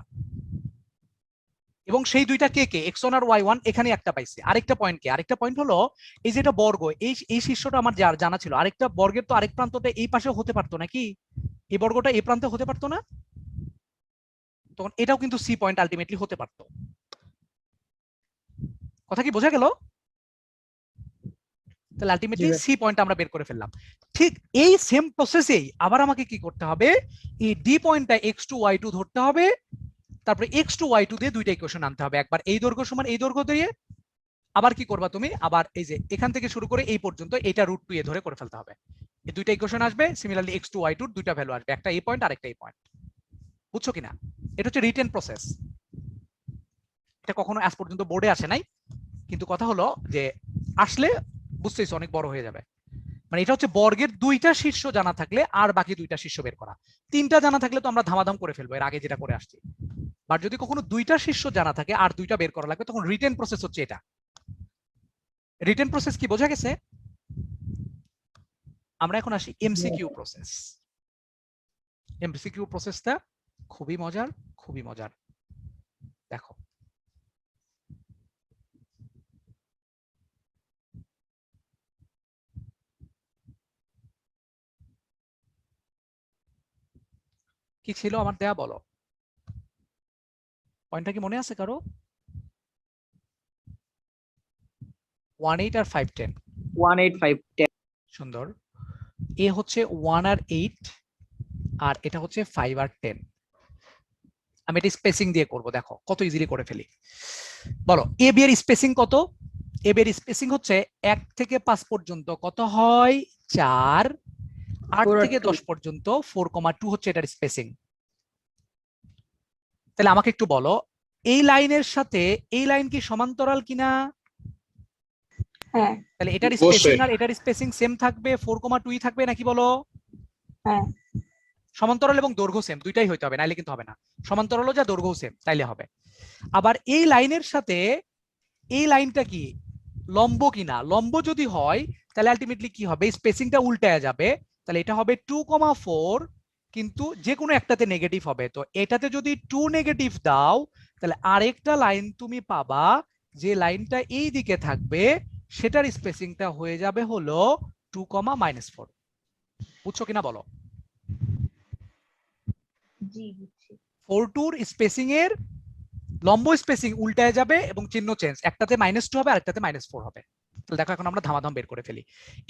এবং সেই দুইটা কে কে, x1 আর y1 এখানে একটা পাইছে। আরেকটা পয়েন্ট কি? আরেকটা পয়েন্ট হলো এই যেটা বর্গ, এই শীর্ষটা আমার জানা ছিল, আরেকটা বর্গের তো আরেক প্রান্তটা এই পাশে হতে পারতো নাকি? এই বর্গটা এই প্রান্তে হতে পারতো না? তখন এটাও কিন্তু সি পয়েন্ট আলটিমেটলি হতে পারতো। কথা কি বোঝা গেল? তাহলে আলটিমেটলি সি পয়েন্ট আমরা বের করে ফেললাম। ঠিক এই সেম প্রসেসেই আবার আমাকে কি করতে হবে, এই ডি পয়েন্টটা x2 y2 ধরতে হবে, তারপরে x2 y2 দিয়ে দুইটা ইকুয়েশন আনতে হবে। একবার এই দৈর্ঘ্য সমান এই দৈর্ঘ্য দিয়ে, আবার কি করবা তুমি, আবার এই যে এখান থেকে শুরু করে এই পর্যন্ত এটা √2 এ ধরে করে ফেলতে হবে। এই দুইটা ইকুয়েশন আসবে, সিমিলারলি x2 y2 এর দুইটা ভ্যালু আসবে, একটা এই পয়েন্ট আর একটা এই পয়েন্ট। বুঝছো কিনা? এটা হচ্ছে রিটেন প্রসেস, এটা কখনো আজ পর্যন্ত বোর্ডে আসে নাই, কিন্তু কথা হলো যে আসলে বুঝতেইছো অনেক বড় হয়ে যাবে। মানে এটা হচ্ছে বর্গের দুইটা শীর্ষ জানা থাকলে আর বাকি দুইটা শীর্ষ বের করা, তিনটা জানা থাকলে তো আমরা ধামাধাম করে ফেলবো এর আগে যেটা করে আসছি। আর যদি কখনো দুইটা শীর্ষ জানা থাকে আর দুইটা বের করা লাগবে, তখন রিটেন প্রসেস হচ্ছে এটা। রিটেন প্রসেস কি বোঝা গেছে? আমরা এখন আসি এমসিকিউ প্রসেস। এমসিকিউ প্রসেসটা খুবই মজার, খুবই মজার। দেখো কি ছিল আমার দেয়া, বলো পয়েন্টটা কি মনে আছে কারো? 1 8 আর 5 10। 1 8 5 10। সুন্দর। এ হচ্ছে 1 আর 8 আর এটা হচ্ছে 5 আর 10। আমি এটা স্পেসিং দিয়ে করব, দেখো কত ইজিলি করে ফেলি। বলো এ বি এর স্পেসিং কত? এ বি এর স্পেসিং হচ্ছে 1 থেকে 5 পর্যন্ত কত হয় 4, 8 থেকে 10 পর্যন্ত 4,2 হচ্ছে এটার স্পেসিং। তাহলে আমাকে একটু বলো এই লাইনের সাথে এই লাইন কি সমান্তরাল কিনা? হ্যাঁ। তাহলে এটার স্পেসিং আর এটার স্পেসিং সেম থাকবে, 4,2 থাকবে নাকি বলো? হ্যাঁ। সমান্তরাল এবং দৈর্ঘ্য সেম দুইটাই হইতে হবে, নাইলে কিন্তু হবে না। সমান্তরালও যা দৈর্ঘ্য সেম, তাইলে হবে। আবার এই লাইনের সাথে এই লাইনটা কি লম্ব কিনা, লম্ব যদি হয় তাহলে আলটিমেটলি কি হবে, স্পেসিংটা উল্টায়া যাবে। তাহলে এটা হবে 2,4, কিন্তু যে কোনো একটাতে নেগেটিভ হবে। তো এটাতে যদি 2 নেগেটিভ দাও তাহলে আরেকটা লাইন তুমি পাবা, যে লাইনটা এই দিকে থাকবে সেটার স্পেসিংটা হয়ে যাবে হলো 2,-4। বুঝছো কিনা বলো? জি বুঝছি। 4-2 স্পেসিং এর লম্ব স্পেসিং উল্টায় যাবে এবং চিহ্ন চেঞ্জ, একটাতে -2 হবে আরেকটাতে -4 হবে। তাহলে দেখো এখন আমরা ধামাধাম বের করে ফেলি।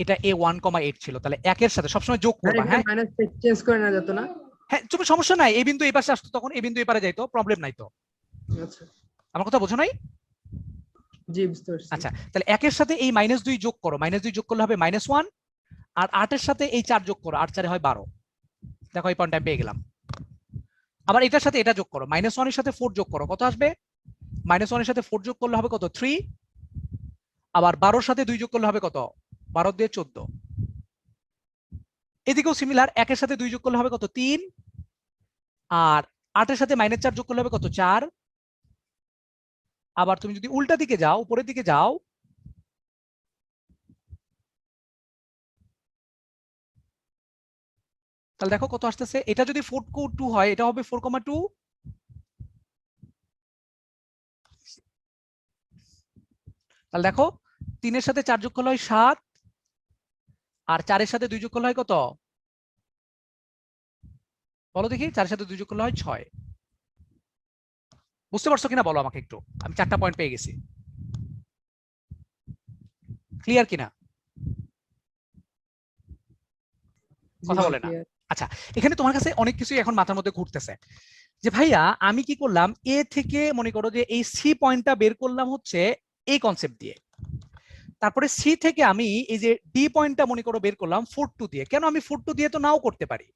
এটা A1,8 ছিল, তাহলে একের সাথে সবসময় যোগ করবা। হ্যাঁ মাইনাস চেঞ্জ করে না যেত না? হ্যাঁ, তুমি সমস্যা নাই, এই বিন্দু এই পাশে আসতো তখন এই বিন্দু এই পারে যাইতো, প্রবলেম নাই তো। আচ্ছা, আমার কথা বোঝো নাই? জি বুঝতে পারছি। আচ্ছা, তাহলে একের সাথে এই -2 যোগ করো, -2 যোগ করলে হবে -1, আর 8 এর সাথে এই 4 যোগ করো, 8 4 হয় 12। দেখো এই পয়েন্ট আমি পেয়ে গেলাম। আবার এটার সাথে এটা যোগ করো, -1 এর সাথে 4 যোগ করো, কত আসবে? -1 এর সাথে 4 যোগ করলে হবে কত? 3। আবার 12 সাথে 2 যোগ করলে হবে কত? 12 দিয়ে 14। এদিকেও সিমিলার, 1 এর সাথে 2 যোগ করলে হবে কত? 3। আর 8 এর সাথে -4 যোগ করলে হবে কত? 4। আবার তুমি যদি উল্টা দিকে যাও, উপরের দিকে যাও, তাহলে দেখো কত আসতেছে। এটা যদি 4,2 হয় এটা হবে 4,2। তাহলে দেখো 3 এর সাথে 4 যোগ করলে হয় 7, আর 4 এর সাথে 2 যোগ করলে হয় কত? বলো দেখি, 4 এর সাথে 2 যোগ করলে হয় 6। বুঝতে পারছো কিনা বলো আমাকে একটু, আমি 4টা পয়েন্ট পেয়ে গেছি। ক্লিয়ার কিনা? কথা বলে না। আচ্ছা, এখানে তোমার কাছে অনেক কিছুই এখন মাথার মধ্যে ঘুরতেছে যে ভাইয়া আমি কি করলাম, এ থেকে মনে করো যে এই সি পয়েন্টটা বের করলাম হচ্ছে এই কনসেপ্ট দিয়ে, তারপরে সি থেকে আমি এই যে ডি পয়েন্টটা মনে করো বের করলাম 4,2 দিয়ে। কেন আমি 4,2 দিয়ে তো নাও করতে পারি,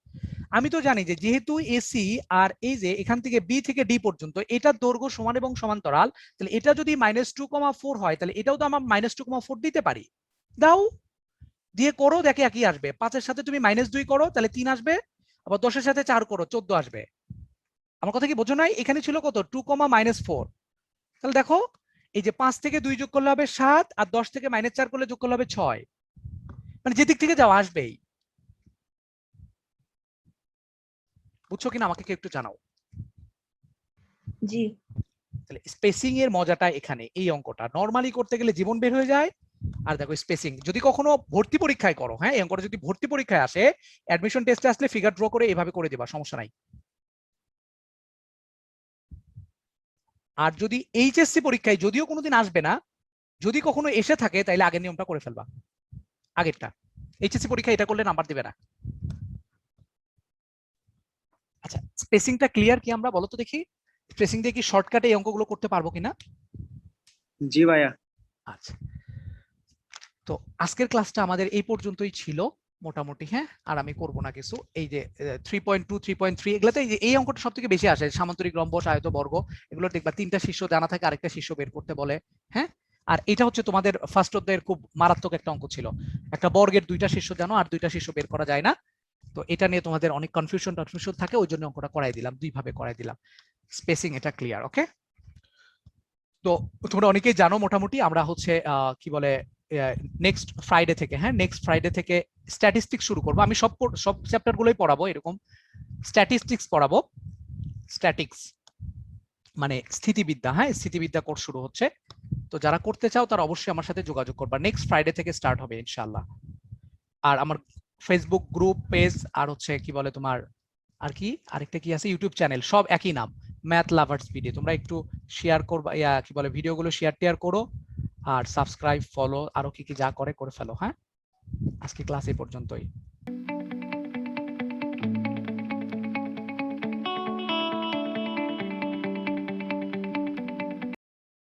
আমি তো জানি যে যেহেতু এসি আর এই যে এখান থেকে বি থেকে ডি পর্যন্ত এটার দৈর্ঘ্য সমান এবং সমান্তরাল, তাহলে এটা যদি -2,4 হয় তাহলে এটাও তো আমার -2,4 দিতে পারি। দাও, দিয়ে করো, দেখে একই আসবে। 5 এর সাথে তুমি -2 করো তাহলে 3 আসবে, আবার 10 এর সাথে 4 করো 14 আসবে। আমার কথা কি বোঝো নাই? এখানে ছিল কত? 2,-4। তাহলে দেখো এই যে 5 থেকে 2 যোগ করলে হবে 7, আর 10 থেকে -4 করলে যোগ করলে হবে 6। মানে যেদিক থেকে যাও আসবেই। বুঝছো কিনা আমাকে একটু জানাও। জি। তাহলে স্পেসিং এর মজাটা এখানে, এই অঙ্কটা নরমালি করতে গেলে জীবন বের হয়ে যায়। আর দেখো স্পেসিং যদি কখনো ভর্তি পরীক্ষায় করো, হ্যাঁ এই অঙ্কটা যদি ভর্তি পরীক্ষায় আসে, অ্যাডমিশন টেস্টে আসলে ফিগার ড্র করে এভাবে করে দিবা, সমস্যা নাই। আর যদি এইচএসসি পরীক্ষায় যদিও কোনোদিন আসবে না, যদি কখনো এসে থাকে তাহলে আগের নিয়মটা করে ফেলবা, আগেরটা। এইচএসসি পরীক্ষায় এটা করলে নাম্বার দিবে না। আচ্ছা, স্পেসিংটা ক্লিয়ার কি আমরা, বলো তো দেখি স্পেসিং দিয়ে কি শর্টকাটে এই অঙ্কগুলো করতে পারবো কিনা? জি ভাইয়া। আচ্ছা, তো আজকের ক্লাসটা আমাদের এই পর্যন্তই ছিল মোটামুটি। হ্যাঁ, আর আমি করব না কিছু। এই যে 3.2 3.3 এগুলাতে এই অঙ্কটা সব থেকে বেশি আসে, সামান্তরিক রম্বস আয়ত বর্গ, এগুলো দেখবা 3টা শীর্ষ জানা থাকে, আরেকটা শীর্ষ বের করতে বলে। হ্যাঁ, আর এটা হচ্ছে তোমাদের ফার্স্ট অধ্যায়ের খুব মারাত্মক একটা অঙ্ক ছিল, একটা বর্গের 2টা শীর্ষ জানো আর 2টা শীর্ষ বের করা যায় না। তো এটা নিয়ে তোমাদের অনেক কনফিউশন থাকে, ওই জন্য অঙ্কটা করাই দিলাম, 2 ভাবে করাই দিলাম। স্পেসিং এটা ক্লিয়ার? ওকে, তো তোমরা অনেকেই জানো মোটামুটি আমরা হচ্ছে কি বলে নেক্সট ফ্রাইডে থেকে, হ্যাঁ নেক্সট ফ্রাইডে থেকে স্ট্যাটিস্টিক্স শুরু করবো। আমি সব চ্যাপ্টার গুলোই পড়াবো, এরকম স্ট্যাটিস্টিক্স পড়াবো। স্ট্যাটিক্স মানে স্থিতিবিদ্যা, হ্যাঁ স্থিতিবিদ্যা কোর্স শুরু হচ্ছে। তো যারা করতে চাও তারা অবশ্যই আমার সাথে যোগাযোগ করবা, নেক্সট ফ্রাইডে থেকে স্টার্ট হবে ইনশাআল্লাহ। আর আমার ফেসবুক গ্রুপ পেজ আর হচ্ছে কি বলে তোমার আর কি আরেকটা কি আছে ইউটিউব চ্যানেল, সব একই নাম, ম্যাথ লাভার্স ভিডিও। তোমরা একটু শেয়ার করবা, কি বলে ভিডিওগুলো শেয়ার করো, আর সাবস্ক্রাইব ফলো আরো কি কি যা করে ফেলো। হ্যাঁ, আজকে ক্লাস এই পর্যন্তই।